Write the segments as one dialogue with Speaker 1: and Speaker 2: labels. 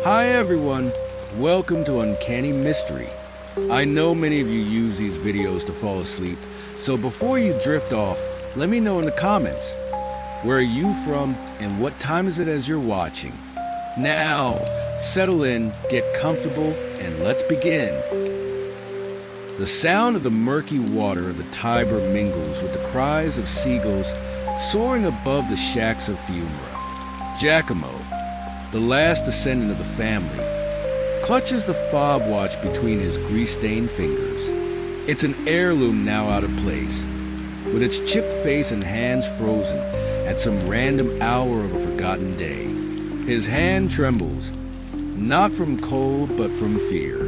Speaker 1: Hi everyone, welcome to Uncanny Mystery. I know many of you use these videos to fall asleep, so before you drift off, let me know in the comments. Where are you from and what time is it as you're watching? Now, settle in, get comfortable, and let's begin. The sound of the murky water of the Tiber mingles with the cries of seagulls soaring above the shacks of Fiumara. Giacomo, the last descendant of the family, clutches the fob watch between his grease-stained fingers. It's an heirloom now out of place, with its chipped face and hands frozen at some random hour of a forgotten day. His hand trembles, not from cold but from fear.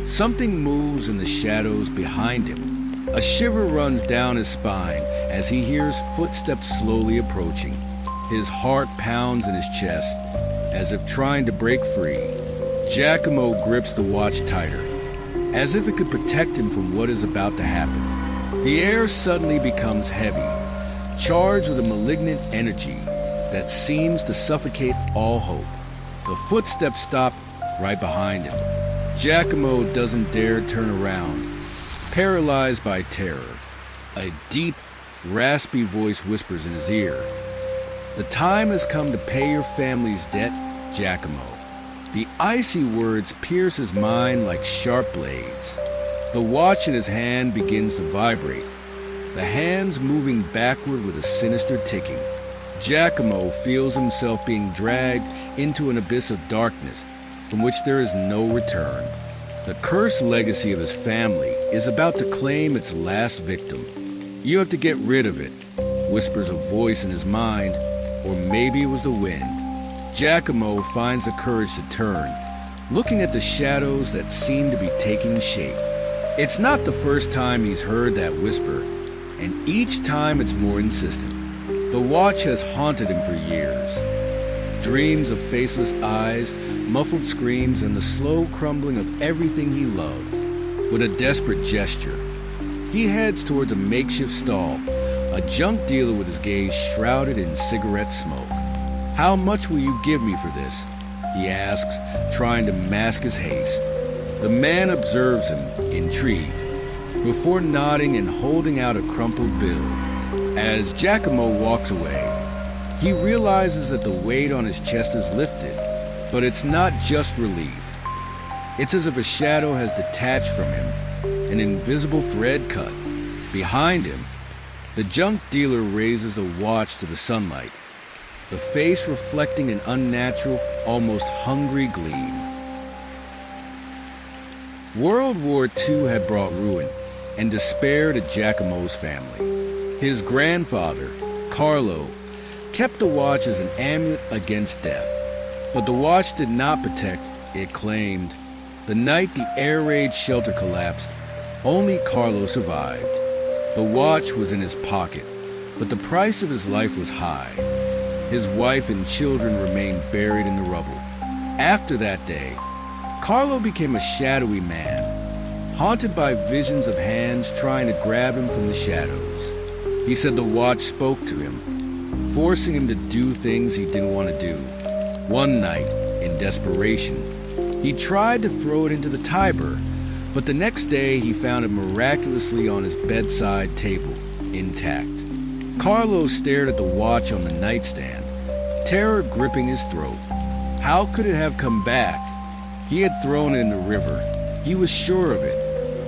Speaker 1: Something moves in the shadows behind him. A shiver runs down his spine as he hears footsteps slowly approaching. His heart pounds in his chest, as if trying to break free. Giacomo grips the watch tighter, as if it could protect him from what is about to happen. The air suddenly becomes heavy, charged with a malignant energy that seems to suffocate all hope. The footsteps stop right behind him. Giacomo doesn't dare turn around, paralyzed by terror. A deep, raspy voice whispers in his ear, "The time has come to pay your family's debt, Giacomo." The icy words pierce his mind like sharp blades. The watch in his hand begins to vibrate, the hands moving backward with a sinister ticking. Giacomo feels himself being dragged into an abyss of darkness from which there is no return. The cursed legacy of his family is about to claim its last victim. "You have to get rid of it," whispers a voice in his mind, or maybe it was the wind. Giacomo finds the courage to turn, looking at the shadows that seem to be taking shape. It's not the first time he's heard that whisper, and each time it's more insistent. The watch has haunted him for years. Dreams of faceless eyes, muffled screams, and the slow crumbling of everything he loved. With a desperate gesture, he heads towards a makeshift stall, a junk dealer with his gaze shrouded in cigarette smoke. "How much will you give me for this?" he asks, trying to mask his haste. The man observes him, intrigued, before nodding and holding out a crumpled bill. As Giacomo walks away, he realizes that the weight on his chest is lifted, but it's not just relief. It's as if a shadow has detached from him, an invisible thread cut. Behind him, the junk dealer raises the watch to the sunlight, the face reflecting an unnatural, almost hungry gleam. World War II had brought ruin and despair to Giacomo's family. His grandfather, Carlo, kept the watch as an amulet against death, but the watch did not protect, it claimed. The night the air raid shelter collapsed, only Carlo survived. The watch was in his pocket, but the price of his life was high. His wife and children remained buried in the rubble. After that day, Carlo became a shadowy man, haunted by visions of hands trying to grab him from the shadows. He said the watch spoke to him, forcing him to do things he didn't want to do. One night, in desperation, he tried to throw it into the Tiber, but the next day he found it miraculously on his bedside table, intact. Carlo stared at the watch on the nightstand, terror gripping his throat. How could it have come back? He had thrown it in the river. He was sure of it.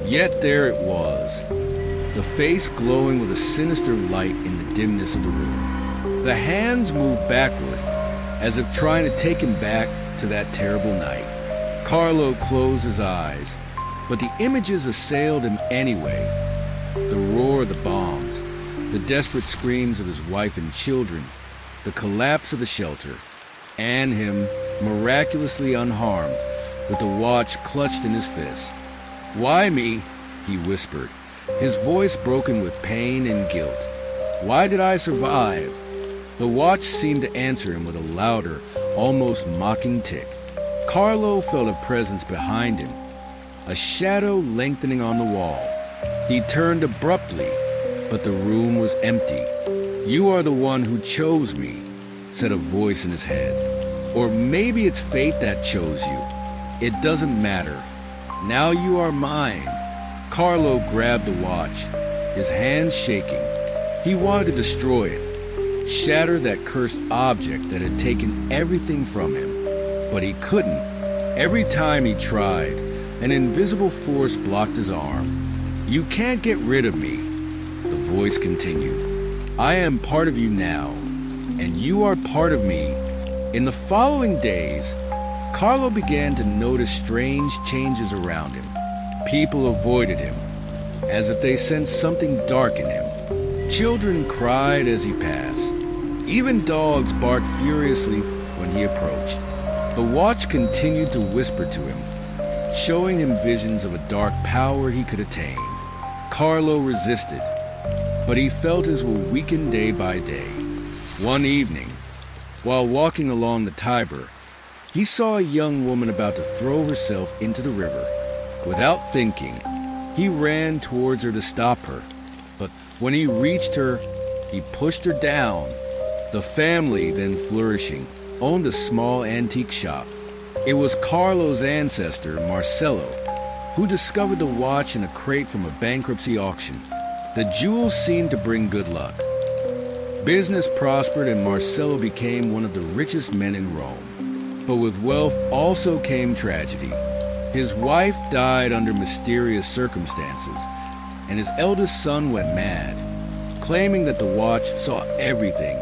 Speaker 1: Yet there it was, the face glowing with a sinister light in the dimness of the room. The hands moved backward, as if trying to take him back to that terrible night. Carlo closed his eyes, but the images assailed him anyway. The roar of the bombs, the desperate screams of his wife and children, the collapse of the shelter, and him, miraculously unharmed, with the watch clutched in his fist. "Why me?" he whispered, his voice broken with pain and guilt. "Why did I survive?" The watch seemed to answer him with a louder, almost mocking tick. Carlo felt a presence behind him, a shadow lengthening on the wall. He turned abruptly, but the room was empty. "You are the one who chose me," said a voice in his head. Or maybe it's fate that chose you. It doesn't matter. Now you are mine. Carlo grabbed the watch, his hands shaking. He wanted to destroy it, shatter that cursed object that had taken everything from him. But he couldn't. Every time he tried, an invisible force blocked his arm. "You can't get rid of me," the voice continued. "I am part of you now, and you are part of me." In the following days, Carlo began to notice strange changes around him. People avoided him, as if they sensed something dark in him. Children cried as he passed. Even dogs barked furiously when he approached. The watch continued to whisper to him, showing him visions of a dark power he could attain. Carlo resisted, but he felt his will weaken day by day. One evening, while walking along the Tiber, he saw a young woman about to throw herself into the river. Without thinking, he ran towards her to stop her, but when he reached her, he pushed her down. The family, then flourishing, owned a small antique shop. It was Carlo's ancestor, Marcello, who discovered the watch in a crate from a bankruptcy auction. The jewels seemed to bring good luck. Business prospered and Marcello became one of the richest men in Rome. But with wealth also came tragedy. His wife died under mysterious circumstances, and his eldest son went mad, claiming that the watch saw everything.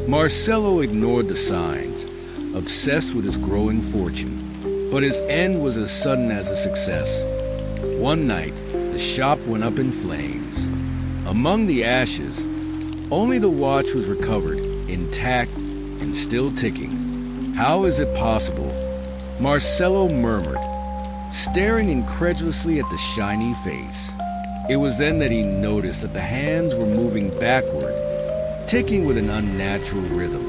Speaker 1: Marcello ignored the signs, obsessed with his growing fortune. But his end was as sudden as his success. One night, the shop went up in flames. Among the ashes, only the watch was recovered, intact and still ticking. "How is it possible?" Marcello murmured, staring incredulously at the shiny face. It was then that he noticed that the hands were moving backward, ticking with an unnatural rhythm.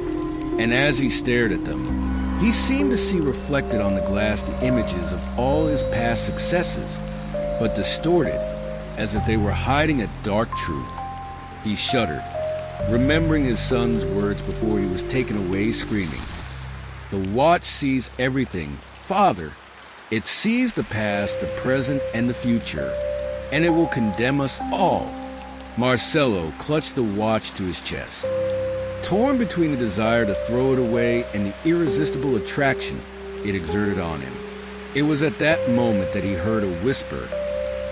Speaker 1: And as he stared at them, he seemed to see reflected on the glass the images of all his past successes, but distorted, as if they were hiding a dark truth. He shuddered, remembering his son's words before he was taken away screaming. "The watch sees everything, Father. It sees the past, the present, and the future, and it will condemn us all." Marcello clutched the watch to his chest, torn between the desire to throw it away and the irresistible attraction it exerted on him. It was at that moment that he heard a whisper,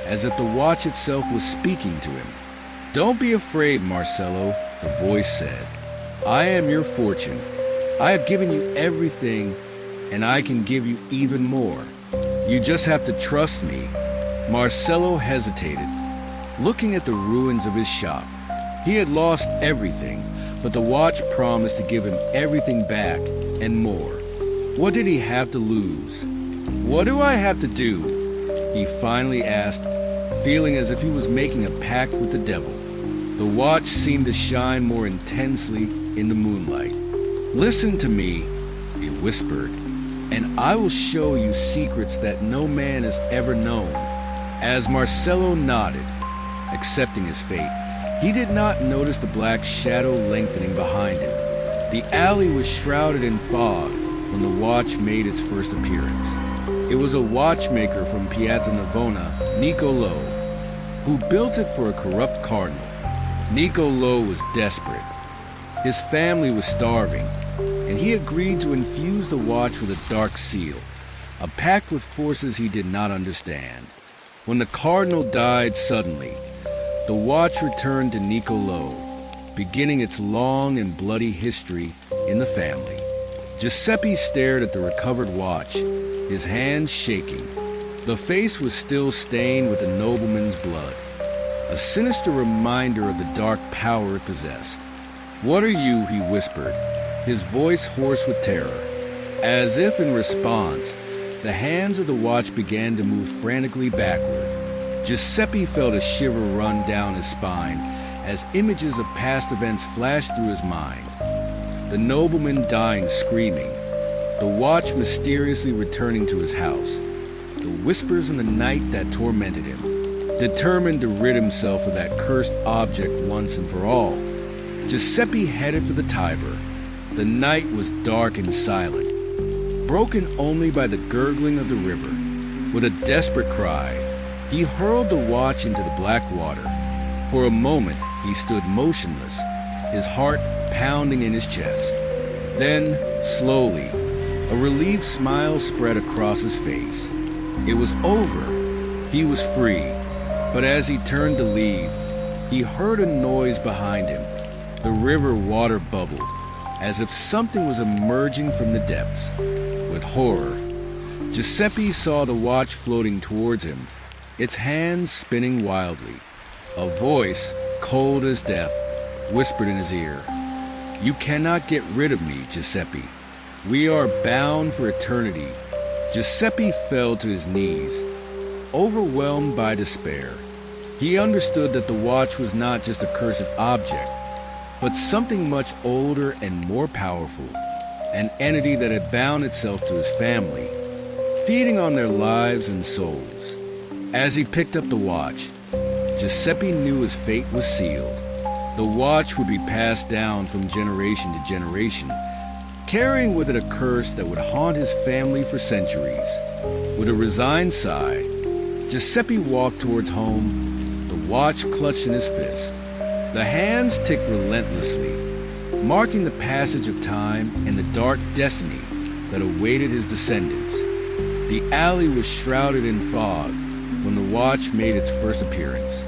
Speaker 1: as if the watch itself was speaking to him. "Don't be afraid, Marcello," the voice said. "I am your fortune. I have given you everything, and I can give you even more. You just have to trust me." Marcello hesitated, looking at the ruins of his shop. He had lost everything, but the watch promised to give him everything back and more. What did he have to lose? "What do I have to do?" he finally asked, feeling as if he was making a pact with the devil. The watch seemed to shine more intensely in the moonlight. "Listen to me," it whispered, "and I will show you secrets that no man has ever known." As Marcello nodded, accepting his fate, he did not notice the black shadow lengthening behind him. The alley was shrouded in fog when the watch made its first appearance. It was a watchmaker from Piazza Navona, Niccolo, who built it for a corrupt cardinal. Niccolo was desperate. His family was starving, and he agreed to infuse the watch with a dark seal, a pact with forces he did not understand. When the cardinal died suddenly, the watch returned to Niccolo, beginning its long and bloody history in the family. Giuseppe stared at the recovered watch, his hands shaking. The face was still stained with the nobleman's blood, a sinister reminder of the dark power it possessed. "What are you?" he whispered, his voice hoarse with terror. As if in response, the hands of the watch began to move frantically backward. Giuseppe felt a shiver run down his spine as images of past events flashed through his mind. The nobleman dying screaming, the watch mysteriously returning to his house, the whispers in the night that tormented him. Determined to rid himself of that cursed object once and for all, Giuseppe headed for the Tiber. The night was dark and silent, broken only by the gurgling of the river. With a desperate cry, he hurled the watch into the black water. For a moment, he stood motionless, his heart pounding in his chest. Then, slowly, a relieved smile spread across his face. It was over. He was free. But as he turned to leave, he heard a noise behind him. The river water bubbled, as if something was emerging from the depths. With horror, Giuseppe saw the watch floating towards him, its hands spinning wildly. A voice, cold as death, whispered in his ear, "You cannot get rid of me, Giuseppe. We are bound for eternity." Giuseppe fell to his knees, overwhelmed by despair. He understood that the watch was not just a cursed object, but something much older and more powerful, an entity that had bound itself to his family, feeding on their lives and souls. As he picked up the watch, Giuseppe knew his fate was sealed. The watch would be passed down from generation to generation, carrying with it a curse that would haunt his family for centuries. With a resigned sigh, Giuseppe walked towards home, the watch clutched in his fist. The hands ticked relentlessly, marking the passage of time and the dark destiny that awaited his descendants. The alley was shrouded in fog when the watch made its first appearance.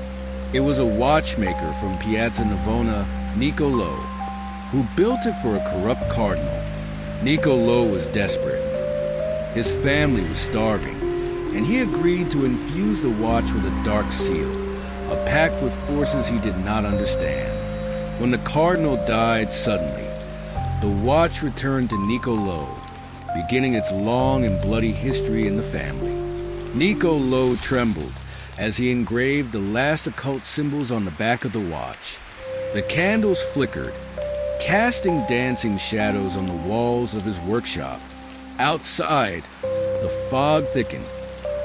Speaker 1: It was a watchmaker from Piazza Navona, Nico Lo, who built it for a corrupt cardinal. Nico Lo was desperate. His family was starving, and he agreed to infuse the watch with a dark seal, a pact with forces he did not understand. When the cardinal died suddenly, the watch returned to Nico Lo, beginning its long and bloody history in the family. Nico Lo trembled as he engraved the last occult symbols on the back of the watch. The candles flickered, casting dancing shadows on the walls of his workshop. Outside, the fog thickened,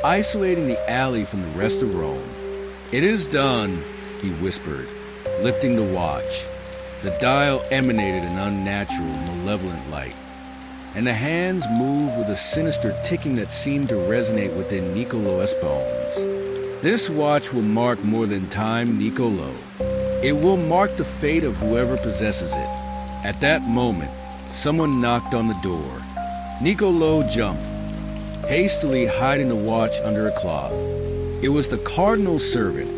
Speaker 1: isolating the alley from the rest of Rome. "It is done," he whispered, lifting the watch. The dial emanated an unnatural, malevolent light, and the hands moved with a sinister ticking that seemed to resonate within Nicolo's bones. "This watch will mark more than time, Nicolo. It will mark the fate of whoever possesses it." At that moment, someone knocked on the door. Nicolo jumped, hastily hiding the watch under a cloth. It was the cardinal's servant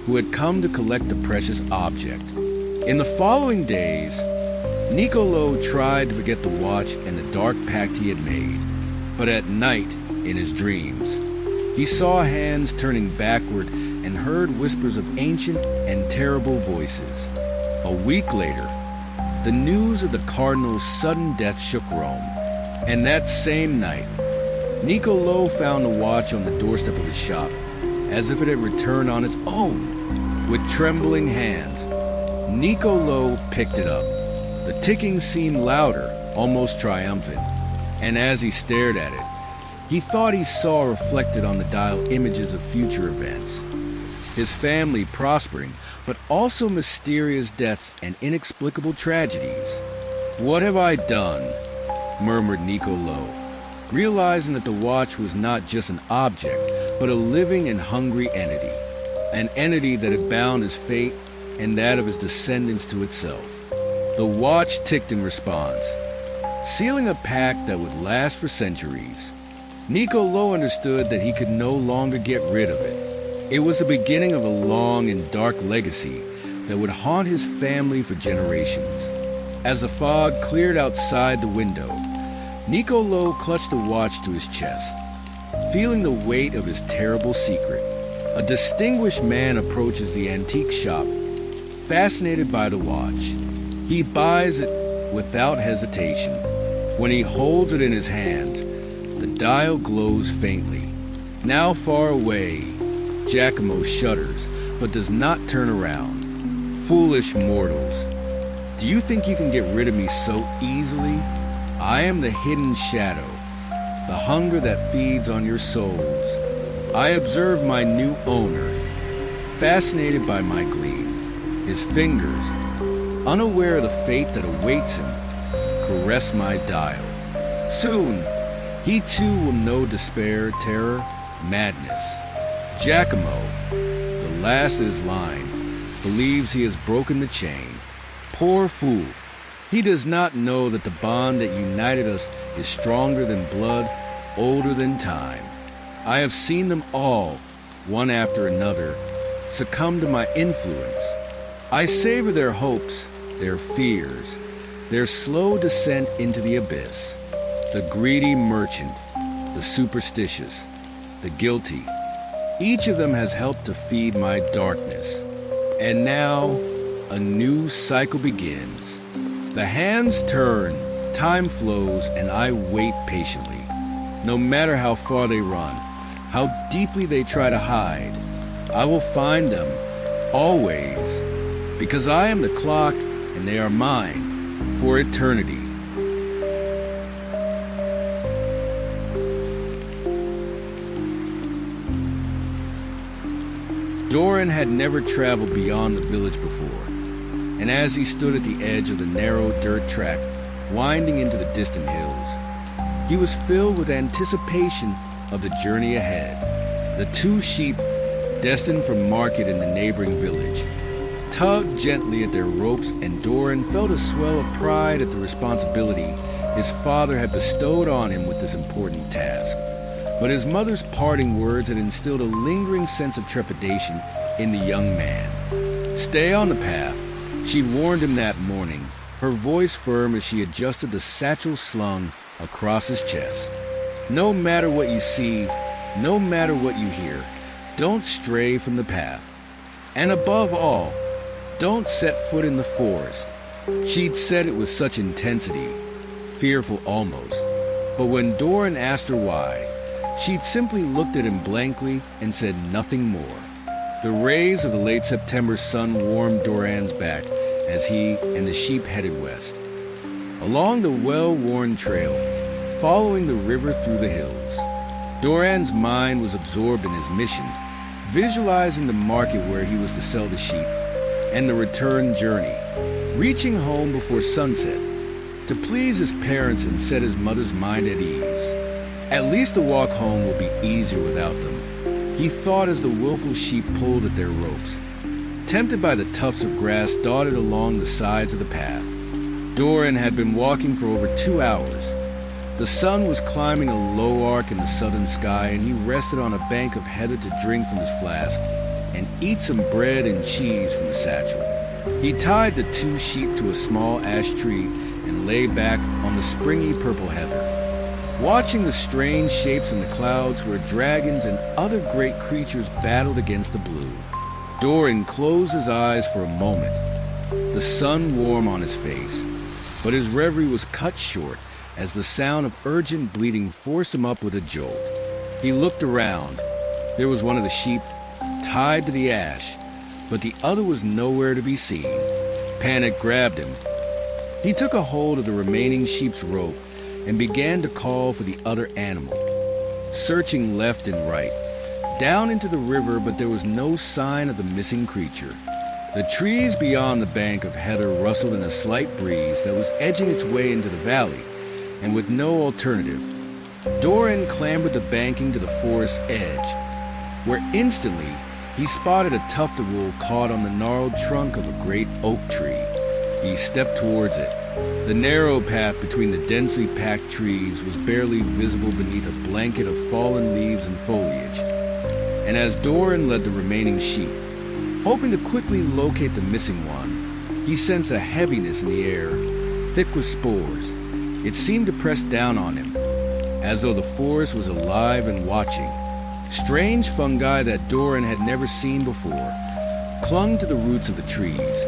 Speaker 1: who had come to collect the precious object. In the following days, Nicolo tried to forget the watch and the dark pact he had made. But at night, in his dreams, he saw hands turning backward and heard whispers of ancient and terrible voices. A week later, the news of the cardinal's sudden death shook Rome. And that same night, Nicolo found the watch on the doorstep of his shop, as if it had returned on its own. With trembling hands, Nicolo picked it up. The ticking seemed louder, almost triumphant, and as he stared at it, he thought he saw reflected on the dial images of future events. His family prospering, but also mysterious deaths and inexplicable tragedies. "What have I done?" murmured Nicolo, realizing that the watch was not just an object, but a living and hungry entity, an entity that had bound his fate and that of his descendants to itself. The watch ticked in response, sealing a pact that would last for centuries. Nicolo understood that he could no longer get rid of it. It was the beginning of a long and dark legacy that would haunt his family for generations. As the fog cleared outside the window, Nicolo clutched the watch to his chest, feeling the weight of his terrible secret. A distinguished man approaches the antique shop, fascinated by the watch. He buys it without hesitation. When he holds it in his hands, the dial glows faintly. Now far away, Giacomo shudders, but does not turn around. "Foolish mortals, do you think you can get rid of me so easily? I am the hidden shadow, the hunger that feeds on your souls." I observe my new owner, fascinated by my gleam. His fingers, unaware of the fate that awaits him, caress my dial. Soon, He too will know despair, terror, madness. Giacomo, the last of his line, believes he has broken the chain. Poor fool. He does not know that the bond that united us is stronger than blood, older than time. I have seen them all, one after another, succumb to my influence. I savor their hopes, their fears, their slow descent into the abyss. The greedy merchant, the superstitious, the guilty. Each of them has helped to feed my darkness. And now, a new cycle begins. The hands turn, time flows, and I wait patiently. No matter how far they run, how deeply they try to hide, I will find them, always, because I am the clock and they are mine, for eternity. Doran had never traveled beyond the village before, and as he stood at the edge of the narrow dirt track winding into the distant hills, he was filled with anticipation of the journey ahead. The two sheep, destined for market in the neighboring village, tugged gently at their ropes, and Doran felt a swell of pride at the responsibility his father had bestowed on him with this important task. But his mother's parting words had instilled a lingering sense of trepidation in the young man. Stay on the path, she'd warned him that morning, her voice firm as she adjusted the satchel slung across his chest. No matter what you see, no matter what you hear, don't stray from the path. And above all, don't set foot in the forest. She'd said it with such intensity, fearful almost. But when Doran asked her why, she'd simply looked at him blankly and said nothing more. The rays of the late September sun warmed Doran's back as he and the sheep headed west. Along the well-worn trail, following the river through the hills, Doran's mind was absorbed in his mission, visualizing the market where he was to sell the sheep, and the return journey, reaching home before sunset, to please his parents and set his mother's mind at ease. At least the walk home will be easier without them, he thought as the willful sheep pulled at their ropes, tempted by the tufts of grass dotted along the sides of the path. Doran had been walking for over 2 hours. The sun was climbing a low arc in the southern sky, and he rested on a bank of heather to drink from his flask and eat some bread and cheese from the satchel. He tied the two sheep to a small ash tree and lay back on the springy purple heather, watching the strange shapes in the clouds where dragons and other great creatures battled against the blue. Doran closed his eyes for a moment, the sun warm on his face, but his reverie was cut short as the sound of urgent bleating forced him up with a jolt. He looked around. There was one of the sheep tied to the ash, but the other was nowhere to be seen. Panic grabbed him. He took a hold of the remaining sheep's rope and began to call for the other animal, searching left and right, down into the river, but there was no sign of the missing creature. The trees beyond the bank of heather rustled in a slight breeze that was edging its way into the valley, and with no alternative, Doran clambered the banking to the forest's edge, where instantly he spotted a tuft of wool caught on the gnarled trunk of a great oak tree. He stepped towards it. The narrow path between the densely packed trees was barely visible beneath a blanket of fallen leaves and foliage. And as Doran led the remaining sheep, hoping to quickly locate the missing one, he sensed a heaviness in the air, thick with spores. It seemed to press down on him, as though the forest was alive and watching. Strange fungi that Doran had never seen before clung to the roots of the trees,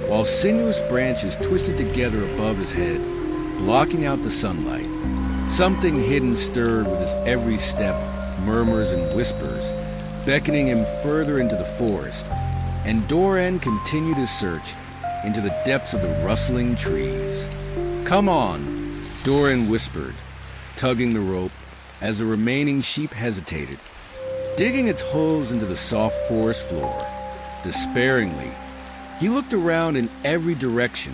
Speaker 1: while sinuous branches twisted together above his head, blocking out the sunlight. Something hidden stirred with his every step, murmurs and whispers, beckoning him further into the forest, and Doran continued his search into the depths of the rustling trees. "Come on," Doran whispered, tugging the rope as the remaining sheep hesitated, digging its hooves into the soft forest floor. Despairingly, he looked around in every direction.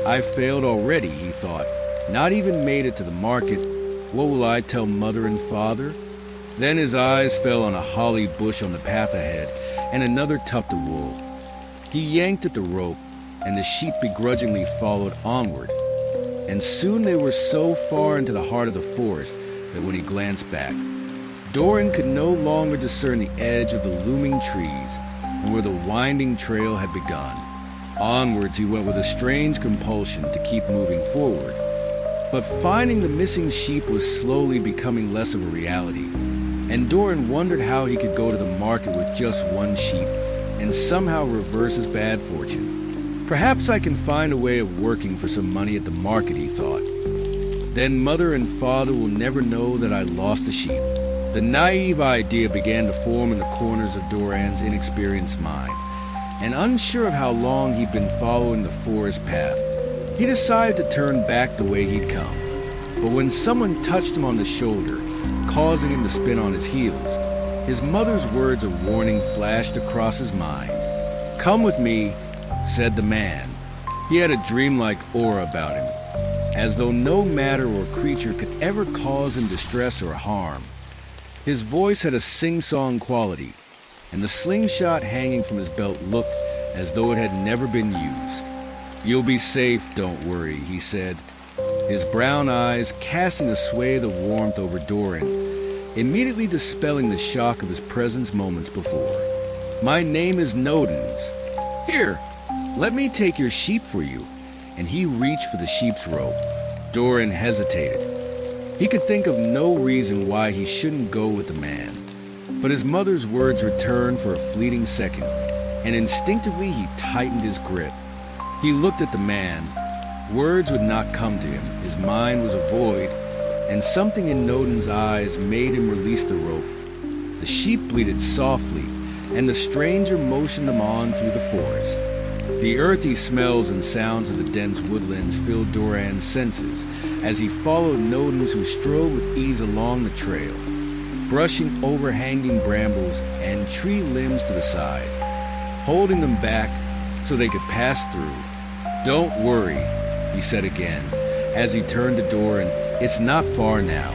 Speaker 1: "I've failed already," he thought. "Not even made it to the market, What will I tell mother and father? Then his eyes fell on a holly bush on the path ahead and another tuft of wool. He yanked at the rope, and the sheep begrudgingly followed onward. And soon they were so far into the heart of the forest that when he glanced back, Doran could no longer discern the edge of the looming trees and where the winding trail had begun. Onwards he went with a strange compulsion to keep moving forward. But finding the missing sheep was slowly becoming less of a reality, and Doran wondered how he could go to the market with just one sheep and somehow reverse his bad fortune. Perhaps I can find a way of working for some money at the market, he thought. Then mother and father will never know that I lost the sheep. The naive idea began to form in the corners of Doran's inexperienced mind, and unsure of how long he'd been following the forest path, he decided to turn back the way he'd come. But when someone touched him on the shoulder, causing him to spin on his heels, his mother's words of warning flashed across his mind. "Come with me," said the man. He had a dreamlike aura about him, as though no matter or creature could ever cause him distress or harm. His voice had a sing-song quality, and the slingshot hanging from his belt looked as though it had never been used. "You'll be safe, don't worry," he said, his brown eyes casting a swathe of warmth over Doran, immediately dispelling the shock of his presence moments before. "My name is Nodens. Here, let me take your sheep for you," and he reached for the sheep's rope. Doran hesitated. He could think of no reason why he shouldn't go with the man, but his mother's words returned for a fleeting second, and instinctively he tightened his grip. He looked at the man. Words would not come to him. His mind was a void, and something in Nodens' eyes made him release the rope. The sheep bleated softly, and the stranger motioned them on through the forest. The earthy smells and sounds of the dense woodlands filled Doran's senses as he followed Nodens, who strode with ease along the trail, brushing overhanging brambles and tree limbs to the side, holding them back so they could pass through. "Don't worry," he said again, as he turned to Doran. "It's not far now.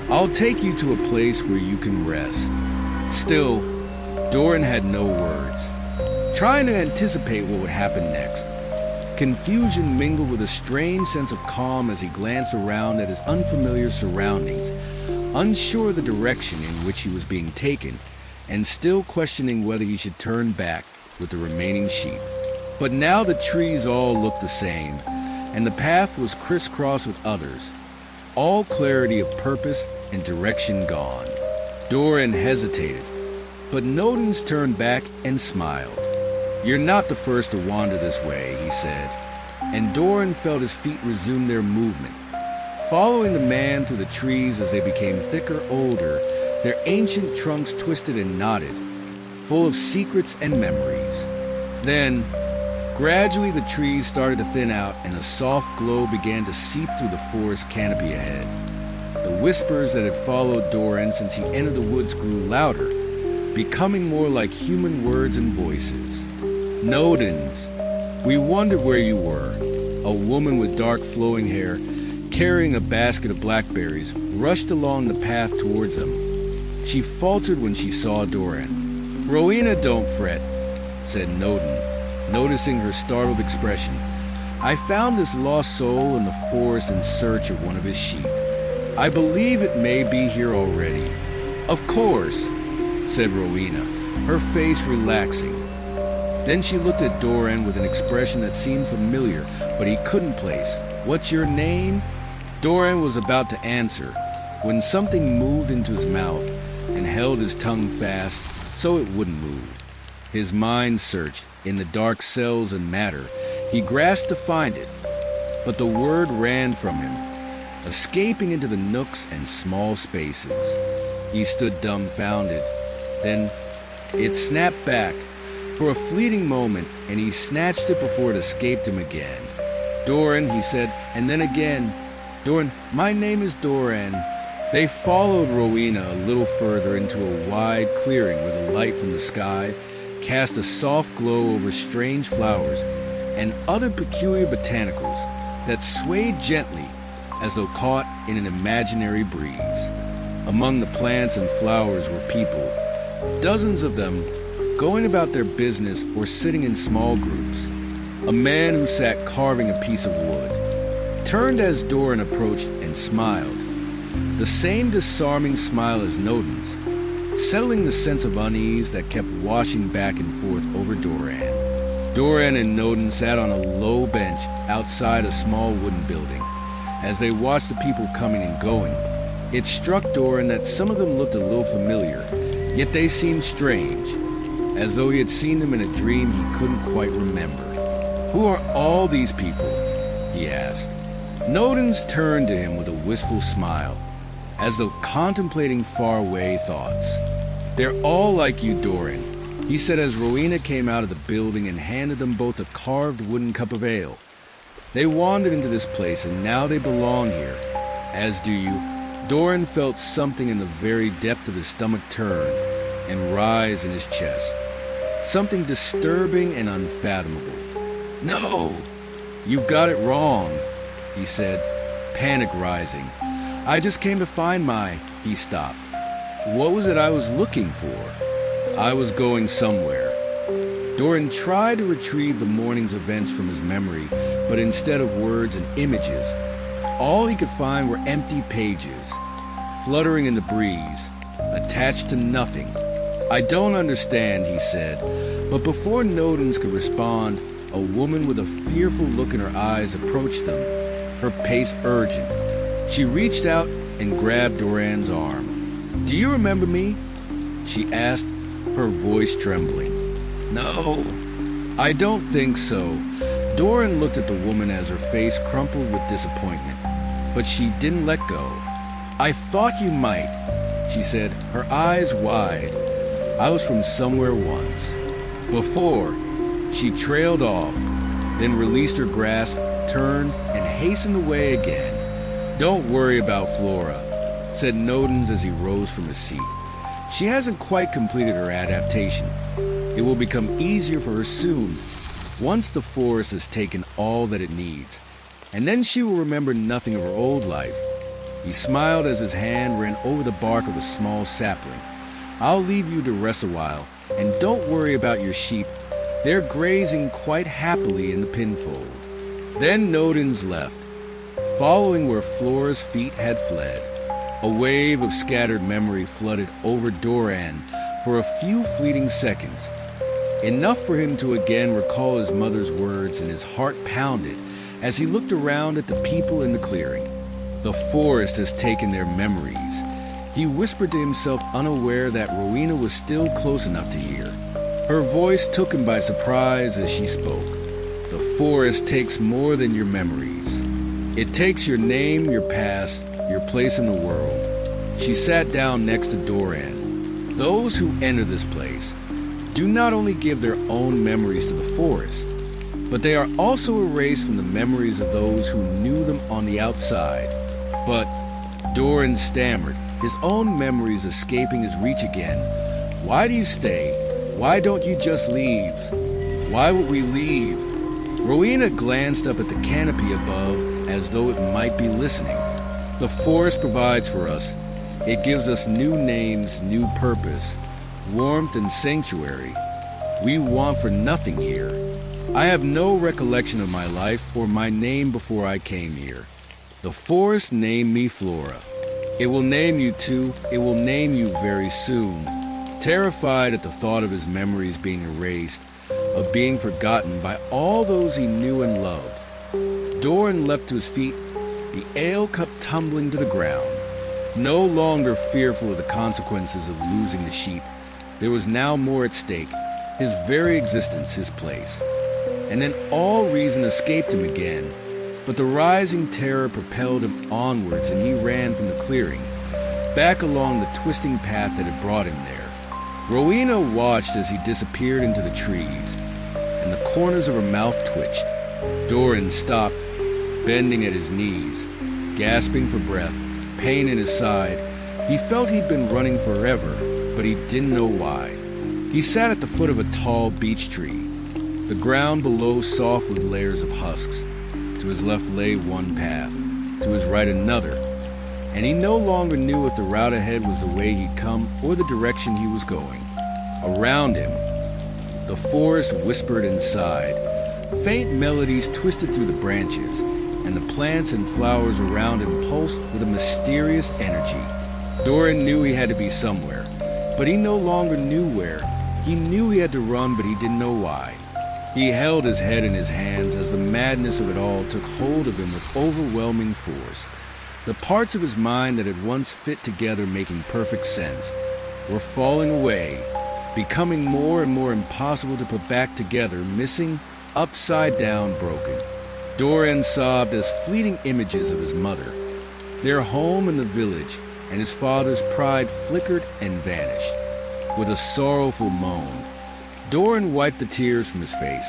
Speaker 1: I'll take you to a place where you can rest." Still, Doran had no words, trying to anticipate what would happen next. Confusion mingled with a strange sense of calm as he glanced around at his unfamiliar surroundings, unsure of the direction in which he was being taken, and still questioning whether he should turn back with the remaining sheep. But now the trees all looked the same, and the path was crisscrossed with others, all clarity of purpose and direction gone. Doran hesitated, but Nodens turned back and smiled. "You're not the first to wander this way," he said, and Doran felt his feet resume their movement, following the man through the trees as they became thicker, older, their ancient trunks twisted and knotted, full of secrets and memories. Then, gradually the trees started to thin out and a soft glow began to seep through the forest canopy ahead. The whispers that had followed Doran since he entered the woods grew louder, becoming more like human words and voices. "Nodens, we wondered where you were." A woman with dark flowing hair, carrying a basket of blackberries, rushed along the path towards them. She faltered when she saw Doran. "Rowena, don't fret," said Nodens, noticing her startled expression. "I found this lost soul in the forest in search of one of his sheep. I believe it may be here already." "Of course," said Rowena, her face relaxing. Then she looked at Doran with an expression that seemed familiar, but he couldn't place. "What's your name?" Doran was about to answer when something moved into his mouth and held his tongue fast so it wouldn't move. His mind searched in the dark cells and matter. He grasped to find it, but the word ran from him, escaping into the nooks and small spaces. He stood dumbfounded. Then it snapped back for a fleeting moment, and he snatched it before it escaped him again. "Doran," he said, and then again, "Doran, my name is Doran." They followed Rowena a little further into a wide clearing where the light from the sky cast a soft glow over strange flowers and other peculiar botanicals that swayed gently as though caught in an imaginary breeze. Among the plants and flowers were people, dozens of them, going about their business or sitting in small groups. A man who sat carving a piece of wood turned as Doran approached and smiled. The same disarming smile as Nodin's, settling the sense of unease that kept washing back and forth over Doran. Doran and Nodin sat on a low bench outside a small wooden building. As they watched the people coming and going, it struck Doran that some of them looked a little familiar, yet they seemed strange, as though he had seen them in a dream he couldn't quite remember. "Who are all these people?" he asked. Nodins turned to him with a wistful smile, as though contemplating faraway thoughts. "They're all like you, Doran," he said as Rowena came out of the building and handed them both a carved wooden cup of ale. "They wandered into this place and now they belong here, as do you." Doran felt something in the very depth of his stomach turn and rise in his chest. Something disturbing and unfathomable. "No, you've got it wrong," he said, panic rising. "I just came to find my..." He stopped. "What was it I was looking for?" "I was going somewhere." Doran tried to retrieve the morning's events from his memory, but instead of words and images, all he could find were empty pages, fluttering in the breeze, attached to nothing. "I don't understand," he said, but before Nodins could respond, a woman with a fearful look in her eyes approached them, her pace urgent. She reached out and grabbed Doran's arm. "Do you remember me?" she asked, her voice trembling. "No, I don't think so." Doran looked at the woman as her face crumpled with disappointment, but she didn't let go. "I thought you might," she said, her eyes wide. "I was from somewhere once." Before, she trailed off, then released her grasp, turned, and hastened away again. "Don't worry about Flora," said Nodins as he rose from his seat. "She hasn't quite completed her adaptation. It will become easier for her soon, once the forest has taken all that it needs, and then she will remember nothing of her old life." He smiled as his hand ran over the bark of a small sapling. "I'll leave you to rest a while, and don't worry about your sheep. They're grazing quite happily in the pinfold." Then Nodins left, following where Flora's feet had fled. A wave of scattered memory flooded over Doran for a few fleeting seconds, enough for him to again recall his mother's words, and his heart pounded as he looked around at the people in the clearing. The forest has taken their memories. He whispered to himself, unaware that Rowena was still close enough to hear. Her voice took him by surprise as she spoke. "The forest takes more than your memories. It takes your name, your past, your place in the world." She sat down next to Doran. "Those who enter this place do not only give their own memories to the forest, but they are also erased from the memories of those who knew them on the outside." "But," Doran stammered, his own memories escaping his reach again, "why do you stay? Why don't you just leave? Why would we leave?" Rowena glanced up at the canopy above as though it might be listening. "The forest provides for us. It gives us new names, new purpose, warmth and sanctuary. We want for nothing here. I have no recollection of my life or my name before I came here. The forest named me Flora. It will name you too. It will name you very soon." Terrified at the thought of his memories being erased, of being forgotten by all those he knew and loved, Doran leapt to his feet, the ale cup tumbling to the ground. No longer fearful of the consequences of losing the sheep, there was now more at stake, his very existence, his place. And then all reason escaped him again, but the rising terror propelled him onwards, and he ran from the clearing, back along the twisting path that had brought him there. Rowena watched as he disappeared into the trees, and the corners of her mouth twitched. Doran stopped, bending at his knees, gasping for breath, pain in his side. He felt he'd been running forever, but he didn't know why. He sat at the foot of a tall beech tree, the ground below soft with layers of husks. To his left lay one path, to his right another, and he no longer knew if the route ahead was the way he'd come or the direction he was going. Around him, the forest whispered inside. Faint melodies twisted through the branches, and the plants and flowers around him pulsed with a mysterious energy. Doran knew he had to be somewhere, but he no longer knew where. He knew he had to run, but he didn't know why. He held his head in his hands as the madness of it all took hold of him with overwhelming force. The parts of his mind that had once fit together making perfect sense were falling away, becoming more and more impossible to put back together, missing, upside down, broken. Doran sobbed as fleeting images of his mother, their home in the village, and his father's pride flickered and vanished. With a sorrowful moan, Doran wiped the tears from his face.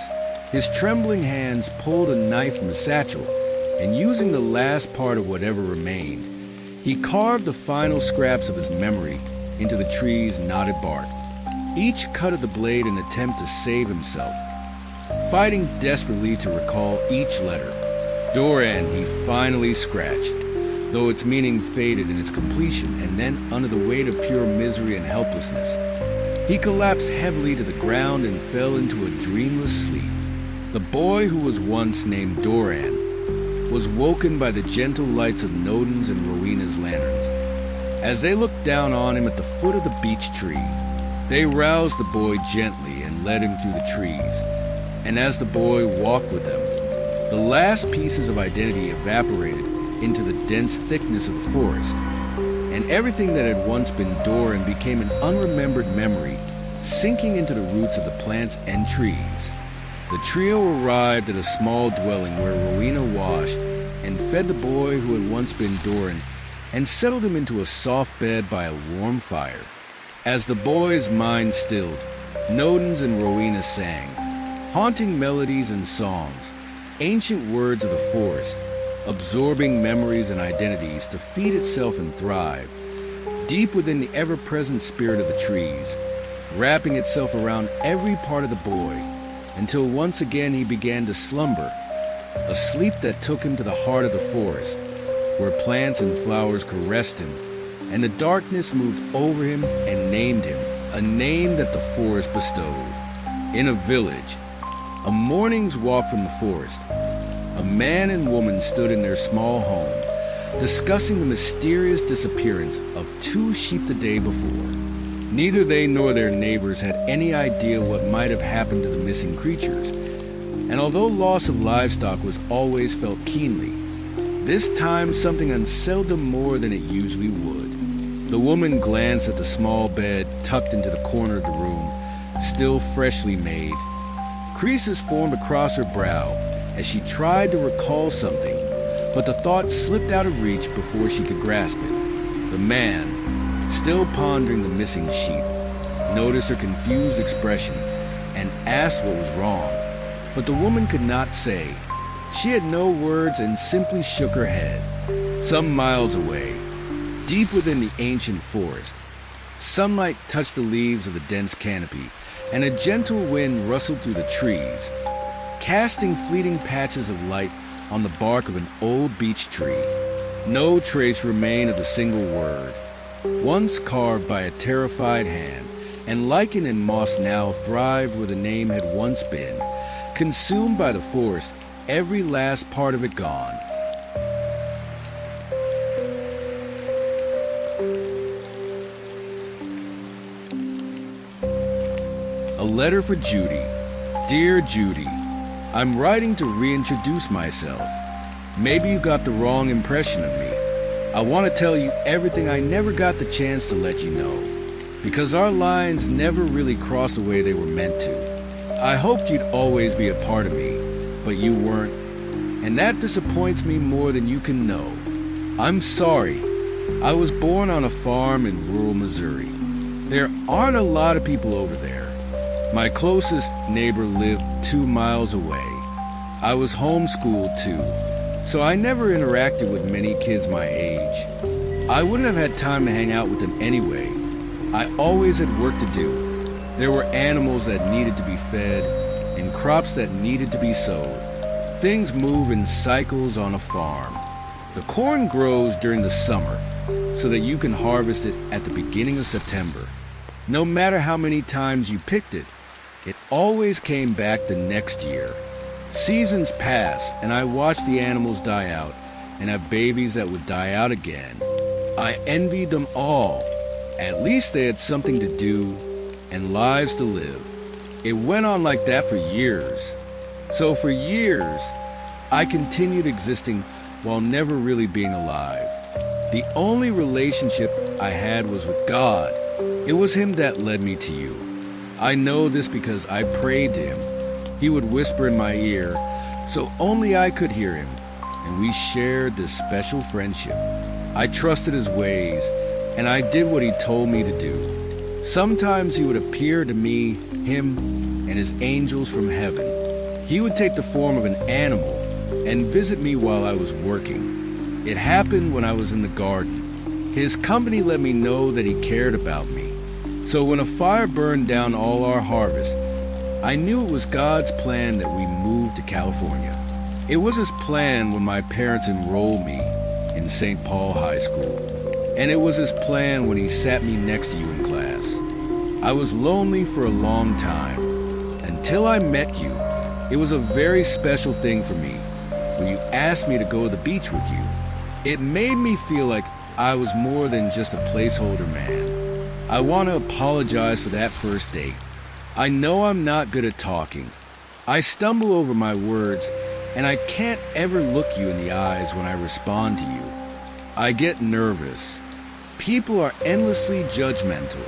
Speaker 1: His trembling hands pulled a knife from his satchel, and using the last part of whatever remained, he carved the final scraps of his memory into the tree's knotted bark. Each cut of the blade an attempt to save himself, fighting desperately to recall each letter. Doran he finally scratched, though its meaning faded in its completion, and then under the weight of pure misery and helplessness, he collapsed heavily to the ground and fell into a dreamless sleep. The boy who was once named Doran was woken by the gentle lights of Nodin's and Rowena's lanterns. As they looked down on him at the foot of the beech tree, they roused the boy gently and led him through the trees. And as the boy walked with them, the last pieces of identity evaporated into the dense thickness of the forest, and everything that had once been Doran became an unremembered memory, sinking into the roots of the plants and trees. The trio arrived at a small dwelling where Rowena washed and fed the boy who had once been Doran and settled him into a soft bed by a warm fire. As the boy's mind stilled, Nodin's and Rowena sang, haunting melodies and songs, ancient words of the forest, absorbing memories and identities to feed itself and thrive, deep within the ever-present spirit of the trees, wrapping itself around every part of the boy, until once again he began to slumber, a sleep that took him to the heart of the forest, where plants and flowers caressed him, and the darkness moved over him and named him, a name that the forest bestowed. In a village, a morning's walk from the forest, a man and woman stood in their small home, discussing the mysterious disappearance of 2 sheep the day before. Neither they nor their neighbors had any idea what might have happened to the missing creatures, and although loss of livestock was always felt keenly, this time something unsettled them more than it usually would. The woman glanced at the small bed tucked into the corner of the room, still freshly made. Creases formed across her brow as she tried to recall something, but the thought slipped out of reach before she could grasp it. The man, still pondering the missing sheep, noticed her confused expression and asked what was wrong, but the woman could not say. She had no words and simply shook her head. Some miles away, deep within the ancient forest, sunlight touched the leaves of the dense canopy, and a gentle wind rustled through the trees, casting fleeting patches of light on the bark of an old beech tree. No trace remained of the single word, once carved by a terrified hand, and lichen and moss now thrived where the name had once been. Consumed by the forest, every last part of it gone. A letter for Judy. Dear Judy, I'm writing to reintroduce myself. Maybe you got the wrong impression of me. I want to tell you everything I never got the chance to let you know, because our lines never really crossed the way they were meant to. I hoped you'd always be a part of me, but you weren't, and that disappoints me more than you can know. I'm sorry. I was born on a farm in rural Missouri. There aren't a lot of people over there. My closest neighbor lived 2 miles away. I was homeschooled too, so I never interacted with many kids my age. I wouldn't have had time to hang out with them anyway. I always had work to do. There were animals that needed to be fed and crops that needed to be sowed. Things move in cycles on a farm. The corn grows during the summer so that you can harvest it at the beginning of September. No matter how many times you picked it, it always came back the next year. Seasons passed, and I watched the animals die out and have babies that would die out again. I envied them all. At least they had something to do and lives to live. It went on like that for years. So for years, I continued existing while never really being alive. The only relationship I had was with God. It was Him that led me to you. I know this because I prayed to Him. He would whisper in my ear, so only I could hear Him, and we shared this special friendship. I trusted His ways, and I did what He told me to do. Sometimes He would appear to me, Him, and His angels from heaven. He would take the form of an animal and visit me while I was working. It happened when I was in the garden. His company let me know that He cared about me. So when a fire burned down all our harvest, I knew it was God's plan that we moved to California. It was His plan when my parents enrolled me in St. Paul High School. And it was His plan when He sat me next to you in class. I was lonely for a long time. Until I met you, it was a very special thing for me when you asked me to go to the beach with you. It made me feel like I was more than just a placeholder man. I want to apologize for that first date. I know I'm not good at talking. I stumble over my words, and I can't ever look you in the eyes when I respond to you. I get nervous. People are endlessly judgmental.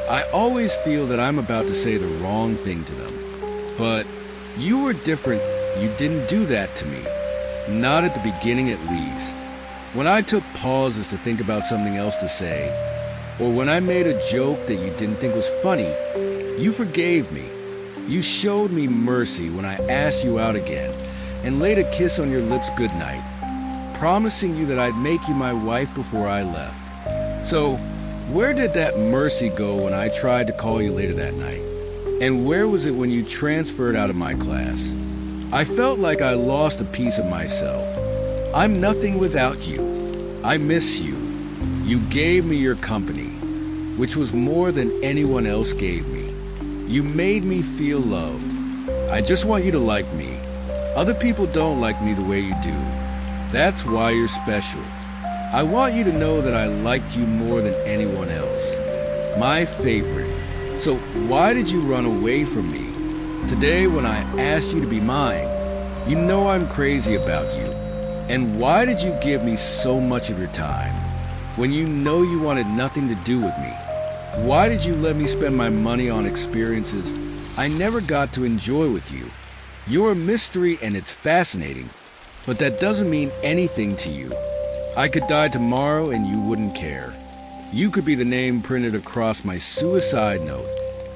Speaker 1: I always feel that I'm about to say the wrong thing to them. But you were different. You didn't do that to me. Not at the beginning, at least. When I took pauses to think about something else to say, or when I made a joke that you didn't think was funny, you forgave me. You showed me mercy when I asked you out again and laid a kiss on your lips goodnight, promising you that I'd make you my wife before I left. So, where did that mercy go when I tried to call you later that night? And where was it when you transferred out of my class? I felt like I lost a piece of myself. I'm nothing without you. I miss you. You gave me your company, which was more than anyone else gave me. You made me feel loved. I just want you to like me. Other people don't like me the way you do. That's why you're special. I want you to know that I liked you more than anyone else. My favorite. So why did you run away from me? Today when I asked you to be mine, you know I'm crazy about you. And why did you give me so much of your time when you know you wanted nothing to do with me? Why did you let me spend my money on experiences I never got to enjoy with you? You're a mystery and it's fascinating, but that doesn't mean anything to you. I could die tomorrow and you wouldn't care. You could be the name printed across my suicide note,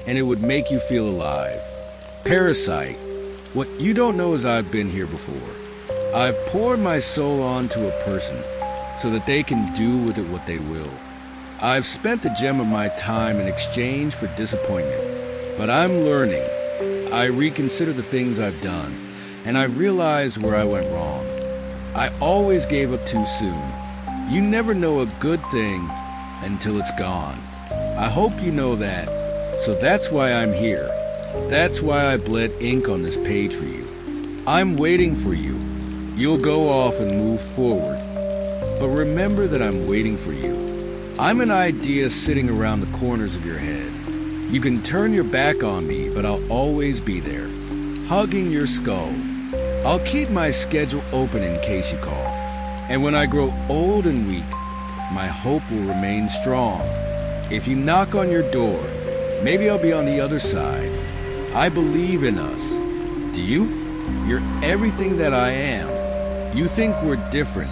Speaker 1: and it would make you feel alive. Parasite. What you don't know is I've been here before. I've poured my soul onto a person so that they can do with it what they will. I've spent the gem of my time in exchange for disappointment, but I'm learning. I reconsider the things I've done, and I realize where I went wrong. I always gave up too soon. You never know a good thing until it's gone. I hope you know that, so that's why I'm here. That's why I bled ink on this page for you. I'm waiting for you. You'll go off and move forward. But remember that I'm waiting for you. I'm an idea sitting around the corners of your head. You can turn your back on me, but I'll always be there, hugging your skull. I'll keep my schedule open in case you call. And when I grow old and weak, my hope will remain strong. If you knock on your door, maybe I'll be on the other side. I believe in us. Do you? You're everything that I am. You think we're different,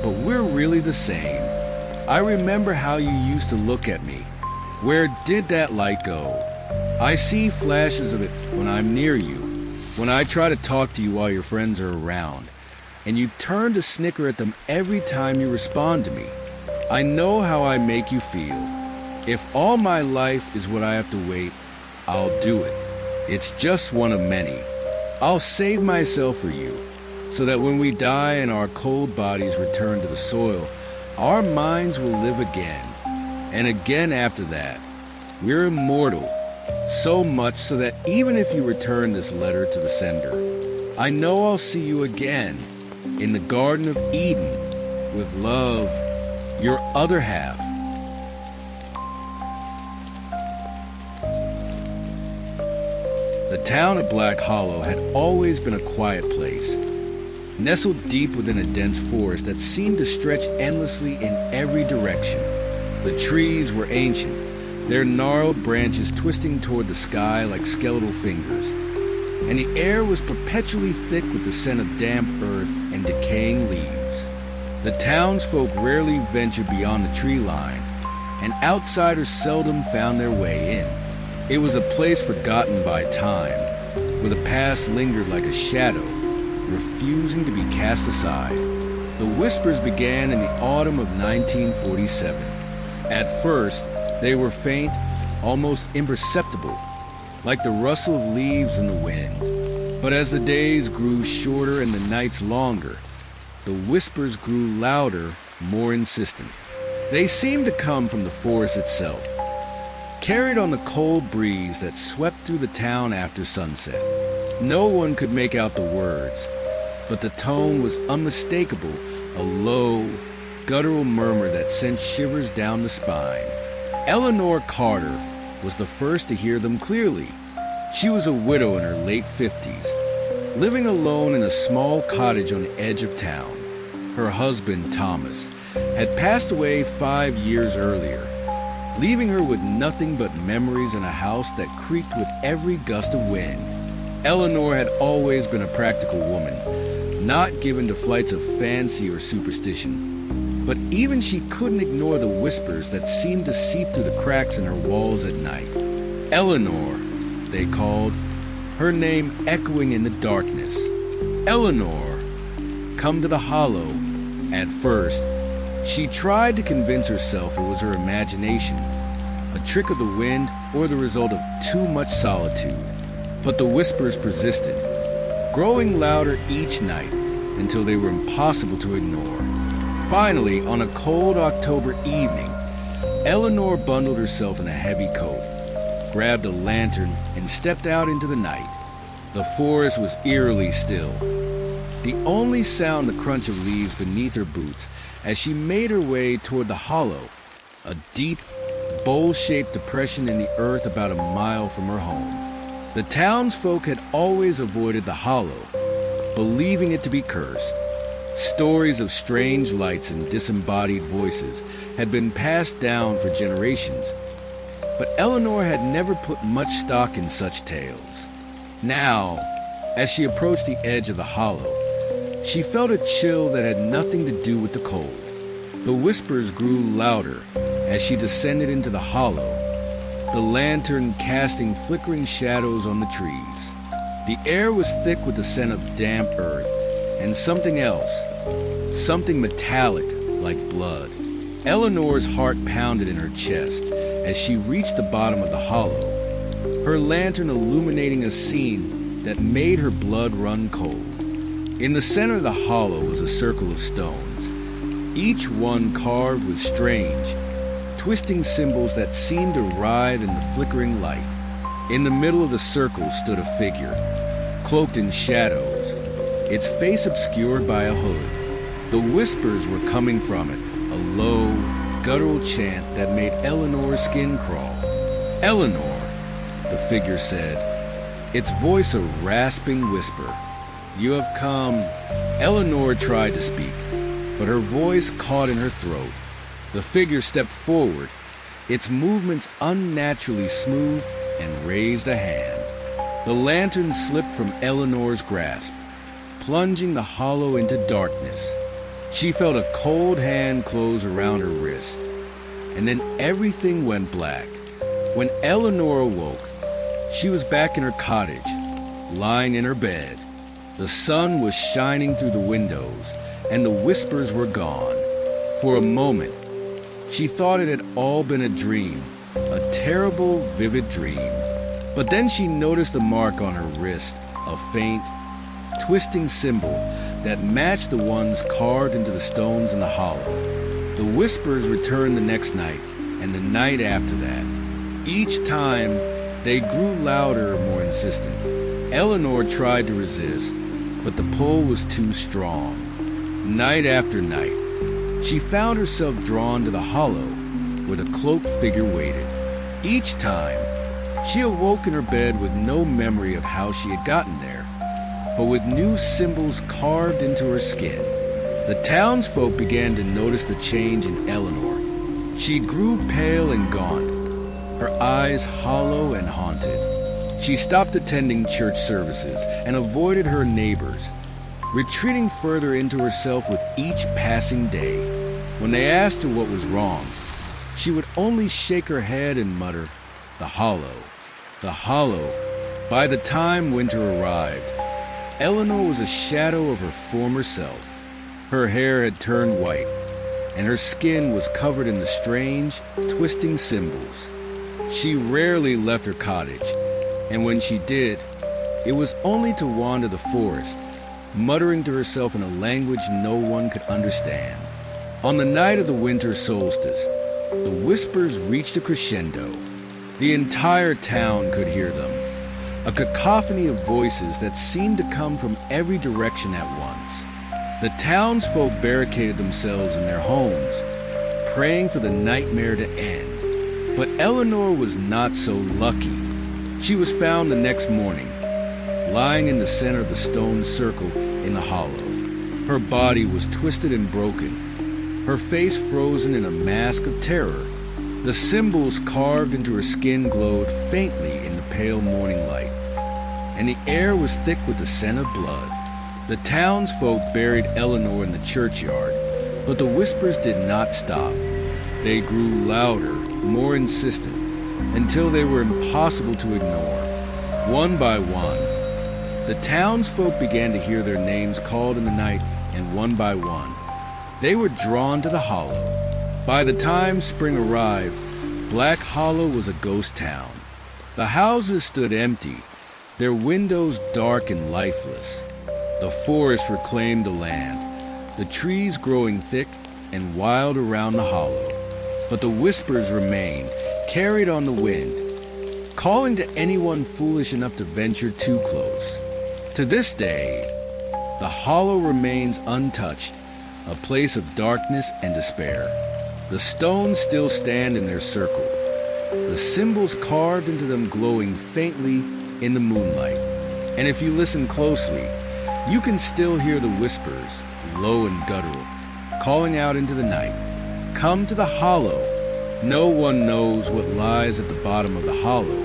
Speaker 1: but we're really the same. I remember how you used to look at me. Where did that light go? I see flashes of it when I'm near you, when I try to talk to you while your friends are around, and you turn to snicker at them every time you respond to me. I know how I make you feel. If all my life is what I have to wait, I'll do it. It's just one of many. I'll save myself for you. so that when we die and our cold bodies return to the soil, our minds will live again, and again after that. We're immortal, so much so that even if you return this letter to the sender, I know I'll see you again in the Garden of Eden with love, your other half. The town of Black Hollow had always been a quiet place, nestled deep within a dense forest that seemed to stretch endlessly in every direction. The trees were ancient, their gnarled branches twisting toward the sky like skeletal fingers, and the air was perpetually thick with the scent of damp earth and decaying leaves. The townsfolk rarely ventured beyond the tree line, and outsiders seldom found their way in. It was a place forgotten by time, where the past lingered like a shadow, refusing to be cast aside. The whispers began in the autumn of 1947. At first, they were faint, almost imperceptible, like the rustle of leaves in the wind. But as the days grew shorter and the nights longer, the whispers grew louder, more insistent. They seemed to come from the forest itself, carried on the cold breeze that swept through the town after sunset. No one could make out the words, but the tone was unmistakable, a low, guttural murmur that sent shivers down the spine. Eleanor Carter was the first to hear them clearly. She was a widow in her late 50s, living alone in a small cottage on the edge of town. Her husband, Thomas, had passed away 5 years earlier, leaving her with nothing but memories in a house that creaked with every gust of wind. Eleanor had always been a practical woman, not given to flights of fancy or superstition. But even she couldn't ignore the whispers that seemed to seep through the cracks in her walls at night. Eleanor, they called, her name echoing in the darkness. Eleanor, come to the hollow. At first, she tried to convince herself it was her imagination, a trick of the wind or the result of too much solitude. But the whispers persisted, growing louder each night until they were impossible to ignore. Finally, on a cold October evening, Eleanor bundled herself in a heavy coat, grabbed a lantern, and stepped out into the night. The forest was eerily still. The only sound the crunch of leaves beneath her boots as she made her way toward the hollow, a deep, bowl-shaped depression in the earth about a mile from her home. The townsfolk had always avoided the hollow, believing it to be cursed. Stories of strange lights and disembodied voices had been passed down for generations, but Eleanor had never put much stock in such tales. Now, as she approached the edge of the hollow, she felt a chill that had nothing to do with the cold. The whispers grew louder as she descended into the hollow, the lantern casting flickering shadows on the trees. The air was thick with the scent of damp earth and something else, something metallic like blood. Eleanor's heart pounded in her chest as she reached the bottom of the hollow, her lantern illuminating a scene that made her blood run cold. In the center of the hollow was a circle of stones, each one carved with strange, twisting symbols that seemed to writhe in the flickering light. In the middle of the circle stood a figure, cloaked in shadows, its face obscured by a hood. The whispers were coming from it, a low, guttural chant that made Eleanor's skin crawl. "Eleanor," the figure said, its voice a rasping whisper. "You have come." Eleanor tried to speak, but her voice caught in her throat. The figure stepped forward, its movements unnaturally smooth, and raised a hand. The lantern slipped from Eleanor's grasp, plunging the hollow into darkness. She felt a cold hand close around her wrist, and then everything went black. When Eleanor awoke, she was back in her cottage, lying in her bed. The sun was shining through the windows, and the whispers were gone. For a moment, she thought it had all been a dream, a terrible, vivid dream. But then she noticed a mark on her wrist, a faint, twisting symbol that matched the ones carved into the stones in the hollow. The whispers returned the next night, and the night after that. Each time, they grew louder and more insistent. Eleanor tried to resist, but the pull was too strong. Night after night, she found herself drawn to the hollow where the cloaked figure waited. Each time, she awoke in her bed with no memory of how she had gotten there, but with new symbols carved into her skin. The townsfolk began to notice the change in Eleanor. She grew pale and gaunt, her eyes hollow and haunted. She stopped attending church services and avoided her neighbors, retreating further into herself with each passing day. When they asked her what was wrong, she would only shake her head and mutter, "The hollow, the hollow." By the time winter arrived, Eleanor was a shadow of her former self. Her hair had turned white, and her skin was covered in the strange, twisting symbols. She rarely left her cottage, and when she did, it was only to wander the forest, muttering to herself in a language no one could understand. On the night of the winter solstice, the whispers reached a crescendo. The entire town could hear them, a cacophony of voices that seemed to come from every direction at once. The townsfolk barricaded themselves in their homes, praying for the nightmare to end. But Eleanor was not so lucky. She was found the next morning, lying in the center of the stone circle in the hollow. Her body was twisted and broken, her face frozen in a mask of terror. The symbols carved into her skin glowed faintly in the pale morning light, and the air was thick with the scent of blood. The townsfolk buried Eleanor in the churchyard, but the whispers did not stop. They grew louder, more insistent, until they were impossible to ignore. One by one, the townsfolk began to hear their names called in the night, and one by one, they were drawn to the hollow. By the time spring arrived, Black Hollow was a ghost town. The houses stood empty, their windows dark and lifeless. The forest reclaimed the land, the trees growing thick and wild around the hollow. But the whispers remained, carried on the wind, calling to anyone foolish enough to venture too close. To this day, the hollow remains untouched, a place of darkness and despair. The stones still stand in their circle, the symbols carved into them glowing faintly in the moonlight. And if you listen closely, you can still hear the whispers, low and guttural, calling out into the night. Come to the hollow. No one knows what lies at the bottom of the hollow,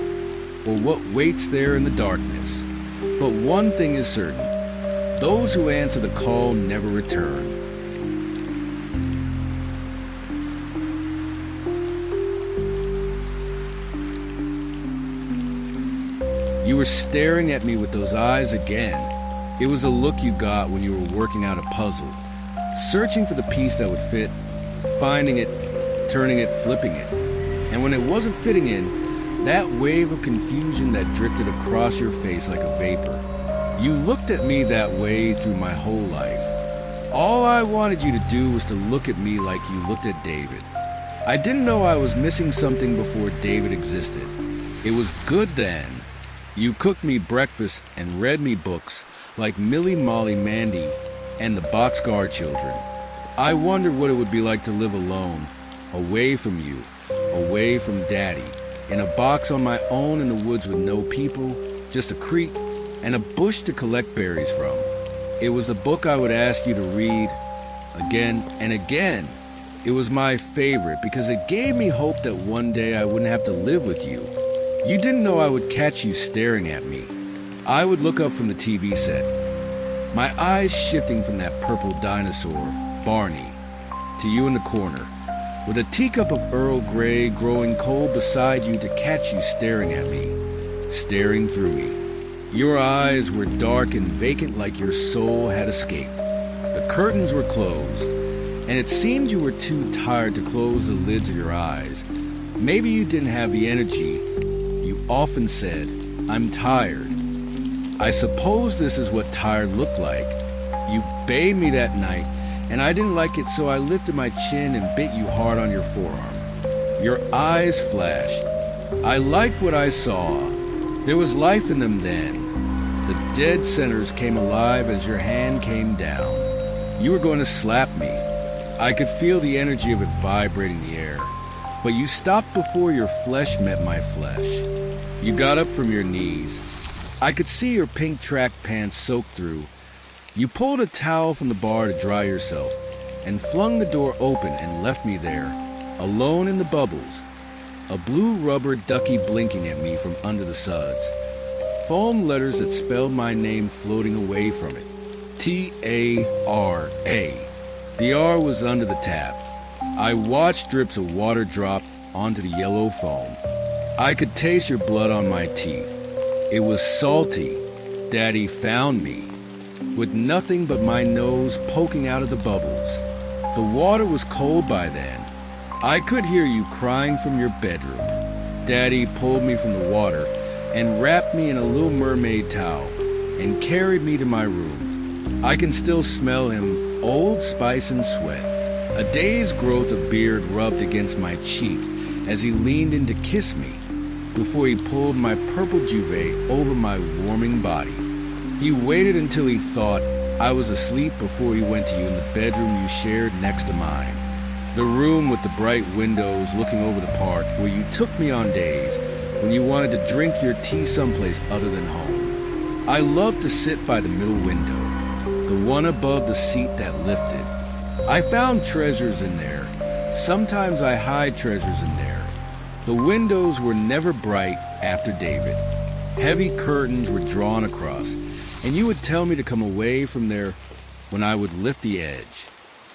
Speaker 1: or what waits there in the darkness. But one thing is certain, those who answer the call never return. You were staring at me with those eyes again. It was a look you got when you were working out a puzzle, searching for the piece that would fit, finding it, turning it, flipping it. And when it wasn't fitting in, that wave of confusion that drifted across your face like a vapor. You looked at me that way through my whole life. All I wanted you to do was to look at me like you looked at David. I didn't know I was missing something before David existed. It was good then. You cooked me breakfast and read me books like Millie, Molly, Mandy, and the Boxcar Children. I wondered what it would be like to live alone, away from you, away from Daddy, in a box on my own in the woods with no people, just a creek, and a bush to collect berries from. It was a book I would ask you to read again and again. It was my favorite because it gave me hope that one day I wouldn't have to live with you. You didn't know I would catch you staring at me. I would look up from the TV set, my eyes shifting from that purple dinosaur, Barney, to you in the corner, with a teacup of Earl Grey growing cold beside you to catch you staring at me, staring through me. Your eyes were dark and vacant like your soul had escaped. The curtains were closed, and it seemed you were too tired to close the lids of your eyes. Maybe you didn't have the energy. You often said, "I'm tired." I suppose this is what tired looked like. You bathed me that night, and I didn't like it, so I lifted my chin and bit you hard on your forearm. Your eyes flashed. I liked what I saw. There was life in them then. The dead centers came alive as your hand came down. You were going to slap me. I could feel the energy of it vibrating the air. But you stopped before your flesh met my flesh. You got up from your knees. I could see your pink track pants soaked through. You pulled a towel from the bar to dry yourself and flung the door open and left me there, alone in the bubbles. A blue rubber ducky blinking at me from under the suds. Foam letters that spelled my name floating away from it. T-A-R-A. The R was under the tap. I watched drips of water drop onto the yellow foam. I could taste your blood on my teeth. It was salty. Daddy found me, with nothing but my nose poking out of the bubbles. The water was cold by then. I could hear you crying from your bedroom. Daddy pulled me from the water and wrapped me in a little mermaid towel and carried me to my room. I can still smell him, Old Spice and sweat. A day's growth of beard rubbed against my cheek as he leaned in to kiss me before he pulled my purple duvet over my warming body. He waited until he thought I was asleep before he went to you in the bedroom you shared next to mine. The room with the bright windows looking over the park where you took me on days when you wanted to drink your tea someplace other than home. I loved to sit by the middle window, the one above the seat that lifted. I found treasures in there. Sometimes I hide treasures in there. The windows were never bright after David. Heavy curtains were drawn across, and you would tell me to come away from there when I would lift the edge.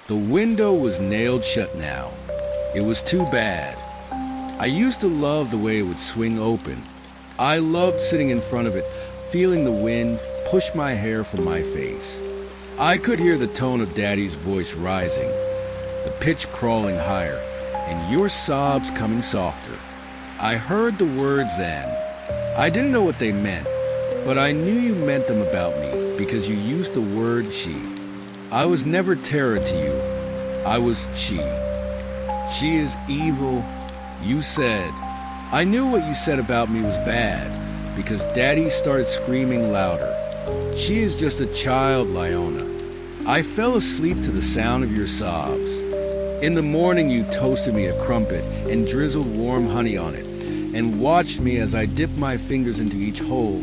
Speaker 1: The window was nailed shut now. It was too bad. I used to love the way it would swing open. I loved sitting in front of it, feeling the wind push my hair from my face. I could hear the tone of Daddy's voice rising, the pitch crawling higher, and your sobs coming softer. I heard the words then. I didn't know what they meant, but I knew you meant them about me because you used the word she. I was never terror to you. I was she. She is evil, you said. I knew what you said about me was bad because Daddy started screaming louder. She is just a child, Lyona. I fell asleep to the sound of your sobs. In the morning you toasted me a crumpet and drizzled warm honey on it and watched me as I dipped my fingers into each hole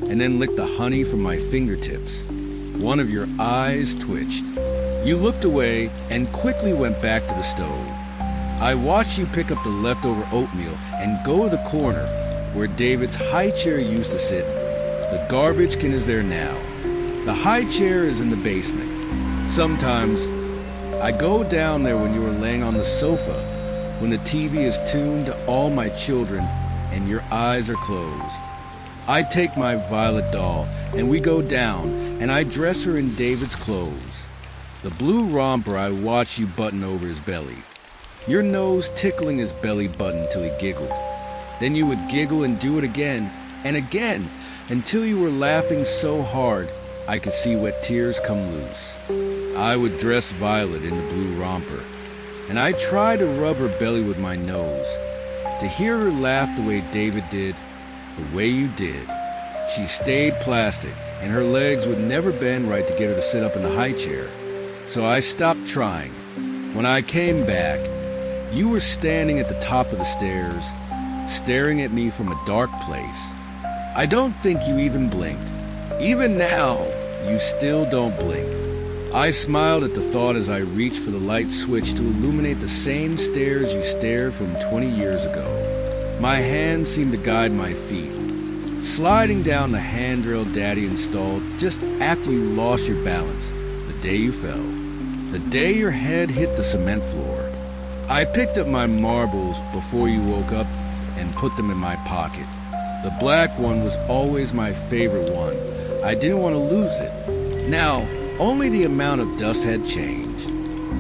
Speaker 1: and then licked the honey from my fingertips. One of your eyes twitched. You looked away and quickly went back to the stove. I watched you pick up the leftover oatmeal and go to the corner where David's high chair used to sit. The garbage can is there now. The high chair is in the basement. Sometimes I go down there when you are laying on the sofa, when the TV is tuned to All My Children and your eyes are closed. I take my Violet doll and we go down and I dress her in David's clothes. The blue romper I watch you button over his belly. Your nose tickling his belly button till he giggled. Then you would giggle and do it again and again until you were laughing so hard I could see wet tears come loose. I would dress Violet in the blue romper, and I tried to rub her belly with my nose, to hear her laugh the way David did, the way you did. She stayed plastic, and her legs would never bend right to get her to sit up in the high chair. So I stopped trying. When I came back, you were standing at the top of the stairs, staring at me from a dark place. I don't think you even blinked. Even now, you still don't blink. I smiled at the thought as I reached for the light switch to illuminate the same stairs you stared from 20 years ago. My hand seemed to guide my feet, sliding down the handrail Daddy installed just after you lost your balance, the day you fell, the day your head hit the cement floor. I picked up my marbles before you woke up and put them in my pocket. The black one was always my favorite one. I didn't want to lose it. Now, only the amount of dust had changed.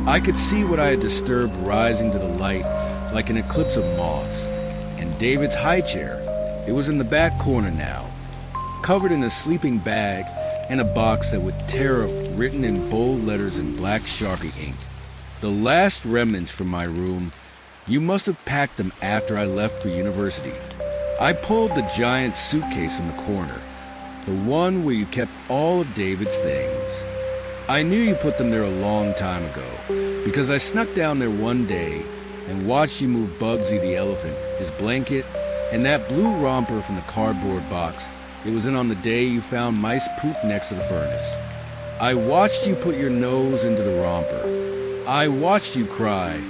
Speaker 1: I could see what I had disturbed rising to the light like an eclipse of moths. And David's high chair, it was in the back corner now, covered in a sleeping bag and a box that would tear written in bold letters in black Sharpie ink. The last remnants from my room. You must have packed them after I left for university. I pulled the giant suitcase from the corner, the one where you kept all of David's things. I knew you put them there a long time ago, because I snuck down there one day and watched you move Bugsy the elephant, his blanket, and that blue romper from the cardboard box it was in on the day you found mice poop next to the furnace. I watched you put your nose into the romper. I watched you cry,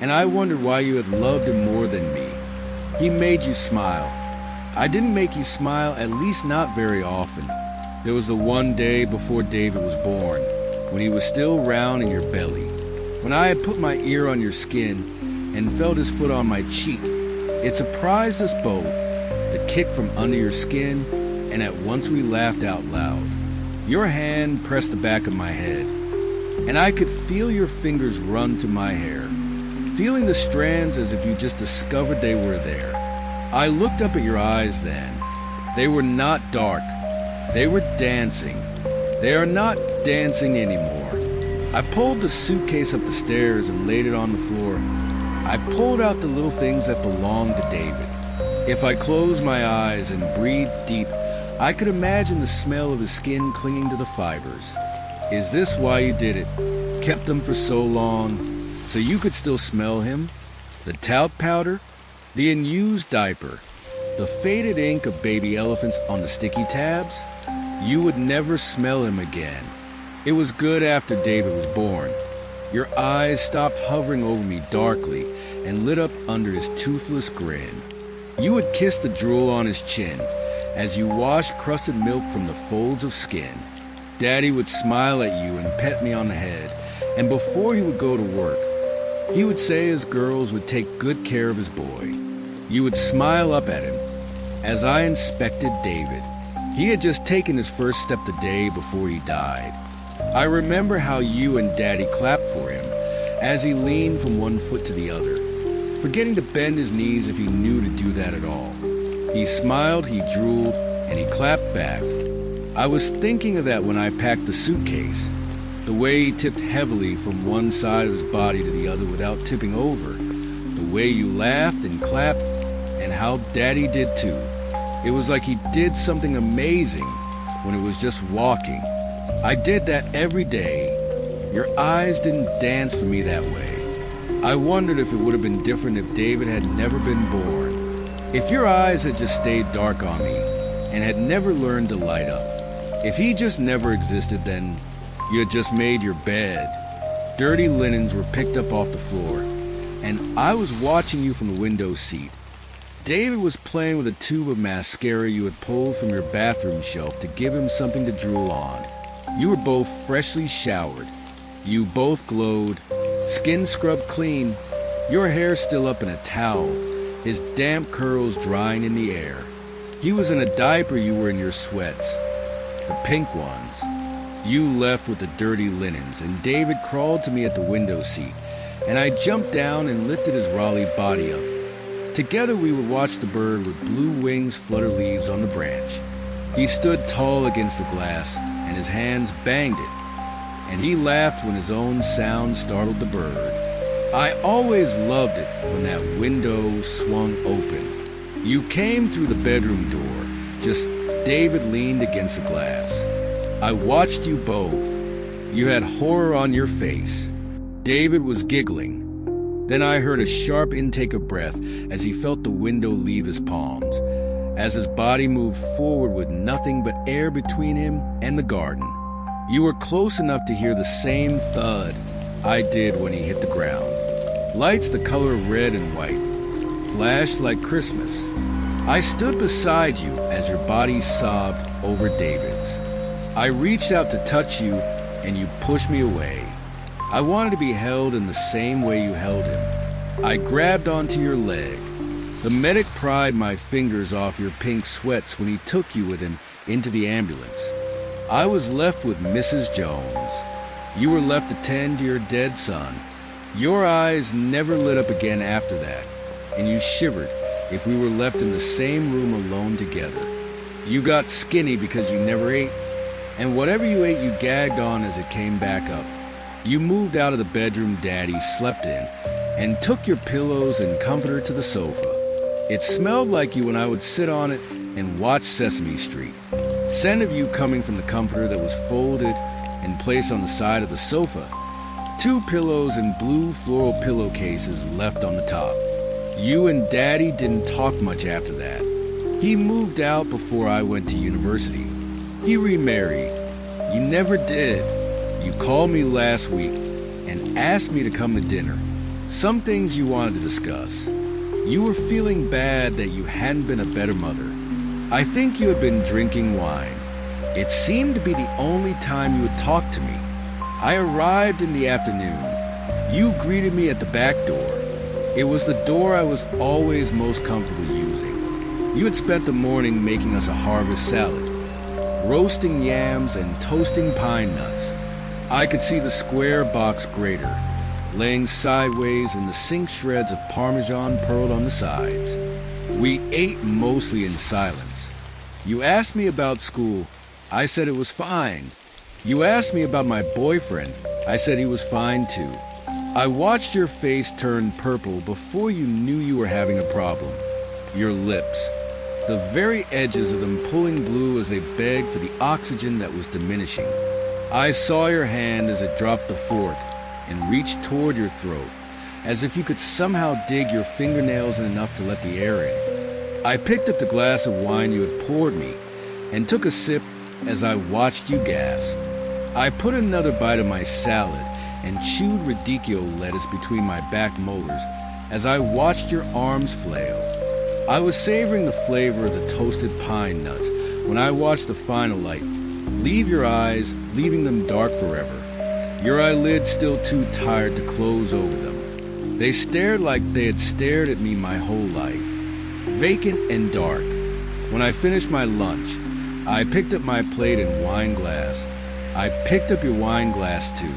Speaker 1: and I wondered why you had loved him more than me. He made you smile. I didn't make you smile, at least not very often. There was the one day before David was born, when he was still round in your belly, when I had put my ear on your skin and felt his foot on my cheek. It surprised us both, the kick from under your skin, and at once we laughed out loud. Your hand pressed the back of my head, and I could feel your fingers run to my hair, feeling the strands as if you just discovered they were there. I looked up at your eyes then. They were not dark. They were dancing. They are not dancing anymore. I pulled the suitcase up the stairs and laid it on the floor. I pulled out the little things that belonged to David. If I closed my eyes and breathed deep, I could imagine the smell of his skin clinging to the fibers. Is this why you did it? Kept them for so long, so you could still smell him? The talc powder? The unused diaper? The faded ink of baby elephants on the sticky tabs? You would never smell him again. It was good after David was born. Your eyes stopped hovering over me darkly and lit up under his toothless grin. You would kiss the drool on his chin as you washed crusted milk from the folds of skin. Daddy would smile at you and pet me on the head, and before he would go to work, he would say his girls would take good care of his boy. You would smile up at him as I inspected David. He had just taken his first step the day before he died. I remember how you and Daddy clapped for him as he leaned from one foot to the other, forgetting to bend his knees if he knew to do that at all. He smiled, he drooled, and he clapped back. I was thinking of that when I packed the suitcase, the way he tipped heavily from one side of his body to the other without tipping over, the way you laughed and clapped, and how Daddy did too. It was like he did something amazing when it was just walking. I did that every day. Your eyes didn't dance for me that way. I wondered if it would have been different if David had never been born. If your eyes had just stayed dark on me and had never learned to light up. If he just never existed, then you had just made your bed. Dirty linens were picked up off the floor, and I was watching you from the window seat. David was playing with a tube of mascara you had pulled from your bathroom shelf to give him something to drool on. You were both freshly showered. You both glowed, skin scrubbed clean, your hair still up in a towel, his damp curls drying in the air. He was in a diaper, you were in your sweats, the pink ones. You left with the dirty linens, and David crawled to me at the window seat, and I jumped down and lifted his Raleigh body up. Together we would watch the bird with blue wings flutter leaves on the branch. He stood tall against the glass, and his hands banged it, and he laughed when his own sound startled the bird. I always loved it when that window swung open. You came through the bedroom door, just David leaned against the glass. I watched you both. You had horror on your face. David was giggling. Then I heard a sharp intake of breath as he felt the window leave his palms, as his body moved forward with nothing but air between him and the garden. You were close enough to hear the same thud I did when he hit the ground. Lights the color of red and white flashed like Christmas. I stood beside you as your body sobbed over David's. I reached out to touch you, and you pushed me away. I wanted to be held in the same way you held him. I grabbed onto your leg. The medic pried my fingers off your pink sweats when he took you with him into the ambulance. I was left with Mrs. Jones. You were left to tend to your dead son. Your eyes never lit up again after that, and you shivered if we were left in the same room alone together. You got skinny because you never ate. and whatever you ate you gagged on as it came back up. You moved out of the bedroom Daddy slept in and took your pillows and comforter to the sofa. It smelled like you when I would sit on it and watch Sesame Street. Scent of you coming from the comforter that was folded and placed on the side of the sofa. 2 pillows and blue floral pillowcases left on the top. You and Daddy didn't talk much after that. He moved out before I went to university. He remarried. You never did. You called me last week and asked me to come to dinner. Some things you wanted to discuss. You were feeling bad that you hadn't been a better mother. I think you had been drinking wine. It seemed to be the only time you would talk to me. I arrived in the afternoon. You greeted me at the back door. It was the door I was always most comfortable using. You had spent the morning making us a harvest salad, roasting yams and toasting pine nuts. I could see the square box grater laying sideways and the sink shreds of Parmesan pearled on the sides. We ate mostly in silence. You asked me about school. I said it was fine. You asked me about my boyfriend. I said he was fine too. I watched your face turn purple before you knew you were having a problem. Your lips, the very edges of them pulling blue as they begged for the oxygen that was diminishing. I saw your hand as it dropped the fork and reached toward your throat, as if you could somehow dig your fingernails in enough to let the air in. I picked up the glass of wine you had poured me and took a sip as I watched you gasp. I put another bite of my salad and chewed radicchio lettuce between my back molars as I watched your arms flail. I was savoring the flavor of the toasted pine nuts when I watched the final light leave your eyes, leaving them dark forever. Your eyelids still too tired to close over them. They stared like they had stared at me my whole life, vacant and dark. When I finished my lunch, I picked up my plate and wine glass. I picked up your wine glass too.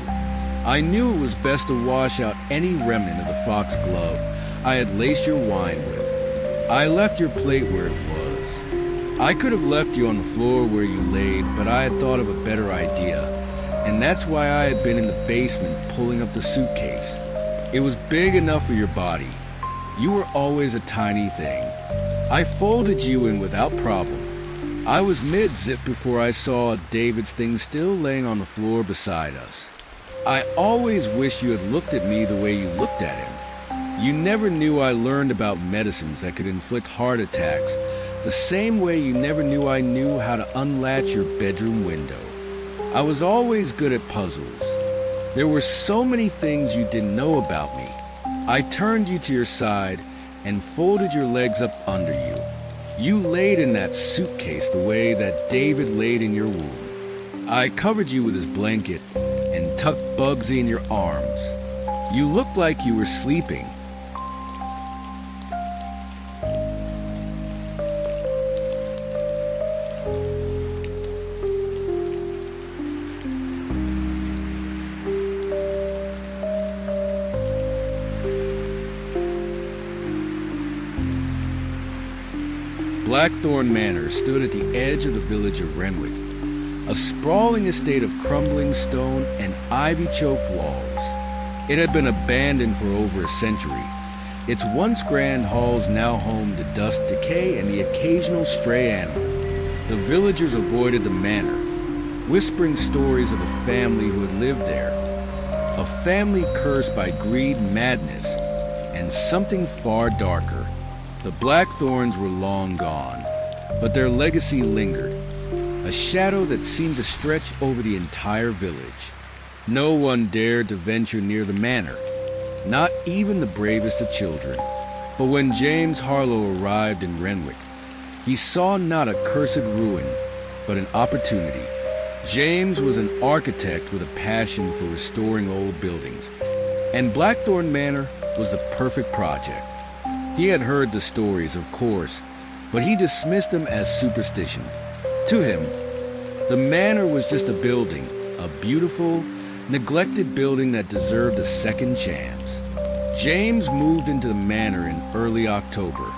Speaker 1: I knew it was best to wash out any remnant of the fox glove I had laced your wine with. I left your plate where it was. I could have left you on the floor where you laid, but I had thought of a better idea, and that's why I had been in the basement pulling up the suitcase. It was big enough for your body. You were always a tiny thing. I folded you in without problem. I was mid-zip before I saw David's things still laying on the floor beside us. I always wished you had looked at me the way you looked at him. You never knew I learned about medicines that could inflict heart attacks, the same way you never knew I knew how to unlatch your bedroom window. I was always good at puzzles. There were so many things you didn't know about me. I turned you to your side and folded your legs up under you. You laid in that suitcase the way that David laid in your womb. I covered you with his blanket and tucked Bugsy in your arms. You looked like you were sleeping. Blackthorn Manor stood at the edge of the village of Renwick, a sprawling estate of crumbling stone and ivy-choked walls. It had been abandoned for over a century, its once grand halls now home to dust, decay, and the occasional stray animal. The villagers avoided the manor, whispering stories of a family who had lived there, a family cursed by greed, madness, and something far darker. The Blackthorns were long gone, but their legacy lingered, a shadow that seemed to stretch over the entire village. No one dared to venture near the manor, not even the bravest of children. But when James Harlow arrived in Renwick, he saw not a cursed ruin, but an opportunity. James was an architect with a passion for restoring old buildings, and Blackthorn Manor was the perfect project. He had heard the stories, of course, but he dismissed them as superstition. To him, the manor was just a building, a beautiful, neglected building that deserved a second chance. James moved into the manor in early October,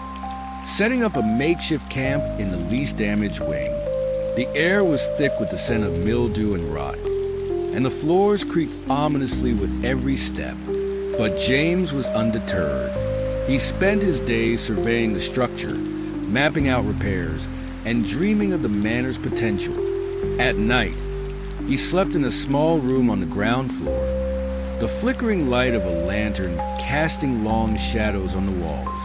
Speaker 1: setting up a makeshift camp in the least damaged wing. The air was thick with the scent of mildew and rot, and the floors creaked ominously with every step. But James was undeterred. He spent his days surveying the structure, mapping out repairs, and dreaming of the manor's potential. At night, he slept in a small room on the ground floor, the flickering light of a lantern casting long shadows on the walls.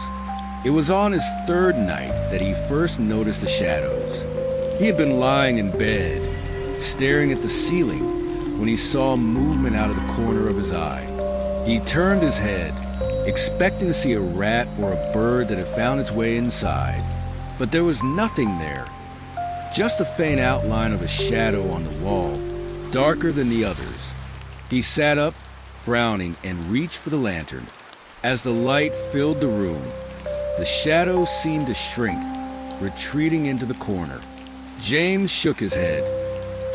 Speaker 1: It was on his third night that he first noticed the shadows. He had been lying in bed, staring at the ceiling, when he saw movement out of the corner of his eye. He turned his head, expecting to see a rat or a bird that had found its way inside, but there was nothing there, just a faint outline of a shadow on the wall, darker than the others. He sat up, frowning, and reached for the lantern. As the light filled the room, the shadows seemed to shrink, retreating into the corner. James shook his head,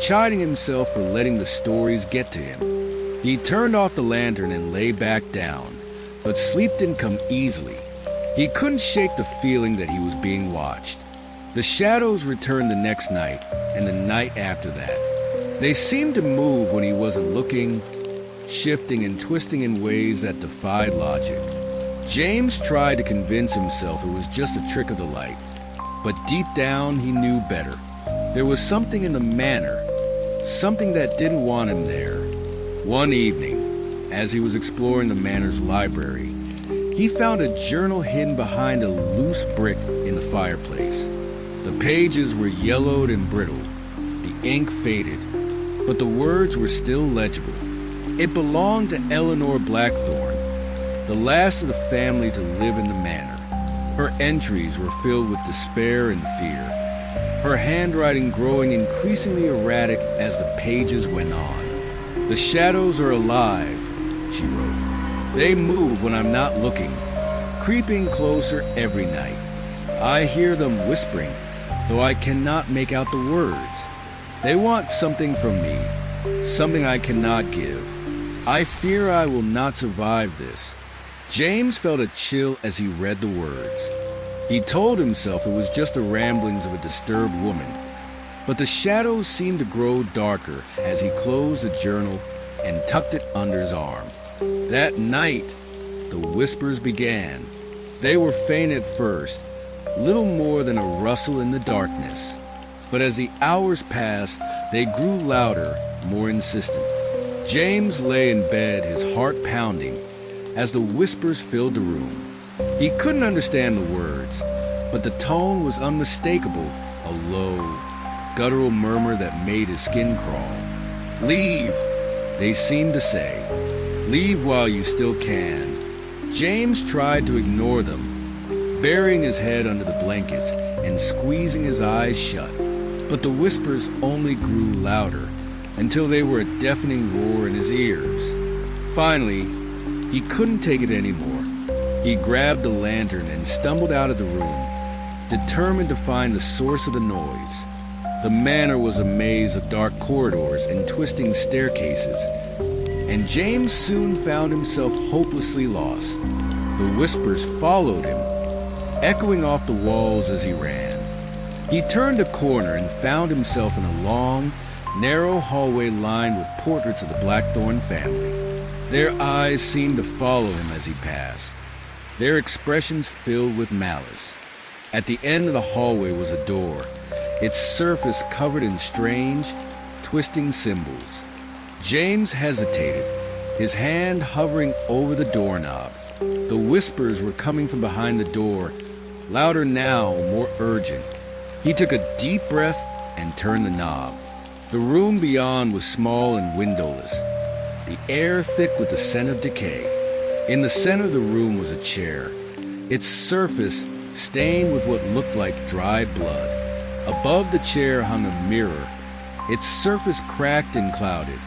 Speaker 1: chiding himself for letting the stories get to him. He turned off the lantern and lay back down, but sleep didn't come easily. He couldn't shake the feeling that he was being watched. The shadows returned the next night and the night after that. They seemed to move when he wasn't looking, shifting and twisting in ways that defied logic. James tried to convince himself it was just a trick of the light, but deep down he knew better. There was something in the manor, something that didn't want him there. One evening, as he was exploring the manor's library, he found a journal hidden behind a loose brick in the fireplace. The pages were yellowed and brittle, the ink faded, but the words were still legible. It belonged to Eleanor Blackthorne, the last of the family to live in the manor. Her entries were filled with despair and fear, her handwriting growing increasingly erratic as the pages went on. "The shadows are alive," she wrote. "They move when I'm not looking, creeping closer every night. I hear them whispering, though I cannot make out the words. They want something from me, something I cannot give. I fear I will not survive this." James felt a chill as he read the words. He told himself it was just the ramblings of a disturbed woman, but the shadows seemed to grow darker as he closed the journal and tucked it under his arm. That night, the whispers began. They were faint at first, little more than a rustle in the darkness, but as the hours passed, they grew louder, more insistent. James lay in bed, his heart pounding, as the whispers filled the room. He couldn't understand the words, but the tone was unmistakable, a low, guttural murmur that made his skin crawl. "Leave," they seemed to say. "Leave while you still can." James tried to ignore them, burying his head under the blankets and squeezing his eyes shut, but the whispers only grew louder until they were a deafening roar in his ears. Finally, he couldn't take it anymore. He grabbed the lantern and stumbled out of the room, determined to find the source of the noise. The manor was a maze of dark corridors and twisting staircases, and James soon found himself hopelessly lost. The whispers followed him, echoing off the walls as he ran. He turned a corner and found himself in a long, narrow hallway lined with portraits of the Blackthorne family. Their eyes seemed to follow him as he passed, their expressions filled with malice. At the end of the hallway was a door, its surface covered in strange, twisting symbols. James hesitated, his hand hovering over the doorknob. The whispers were coming from behind the door, louder now, more urgent. He took a deep breath and turned the knob. The room beyond was small and windowless, the air thick with the scent of decay. In the center of the room was a chair, its surface stained with what looked like dried blood. Above the chair hung a mirror, its surface cracked and clouded.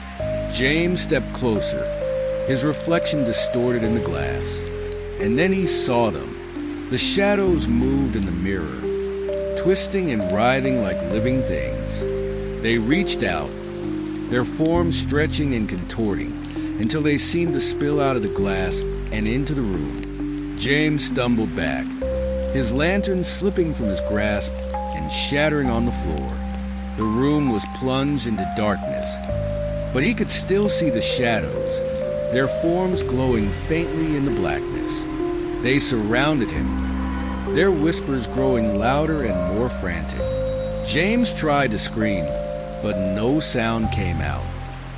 Speaker 1: James stepped closer, his reflection distorted in the glass. And then he saw them. The shadows moved in the mirror, twisting and writhing like living things. They reached out, their forms stretching and contorting, until they seemed to spill out of the glass and into the room. James stumbled back, his lantern slipping from his grasp and shattering on the floor. The room was plunged into darkness, but he could still see the shadows, their forms glowing faintly in the blackness. They surrounded him, their whispers growing louder and more frantic. James tried to scream, but no sound came out.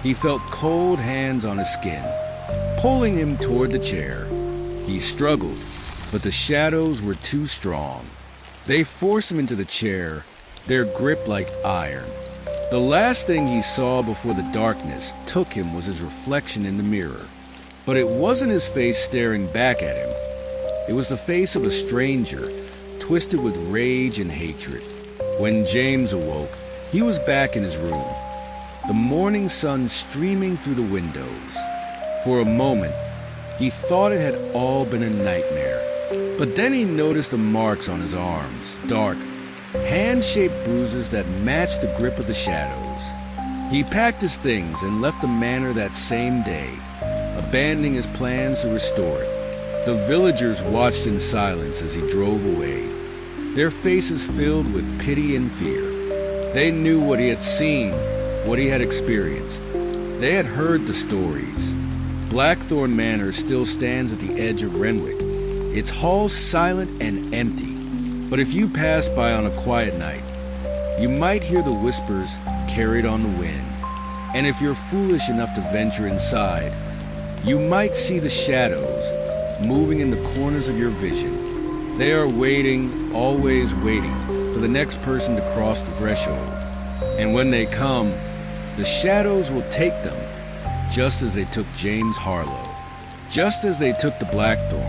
Speaker 1: He felt cold hands on his skin, pulling him toward the chair. He struggled, but the shadows were too strong. They forced him into the chair, their grip like iron. The last thing he saw before the darkness took him was his reflection in the mirror. But it wasn't his face staring back at him. It was the face of a stranger, twisted with rage and hatred. When James awoke, he was back in his room, the morning sun streaming through the windows. For a moment, he thought it had all been a nightmare. But then he noticed the marks on his arms, dark, hand-shaped bruises that matched the grip of the shadows. He packed his things and left the manor that same day, abandoning his plans to restore it. The villagers watched in silence as he drove away, their faces filled with pity and fear. They knew what he had seen, what he had experienced. They had heard the stories. Blackthorn Manor still stands at the edge of Renwick, its halls silent and empty. But if you pass by on a quiet night, you might hear the whispers carried on the wind. And if you're foolish enough to venture inside, you might see the shadows moving in the corners of your vision. They are waiting, always waiting, for the next person to cross the threshold. And when they come, the shadows will take them, just as they took James Harlow, just as they took the Blackthorn.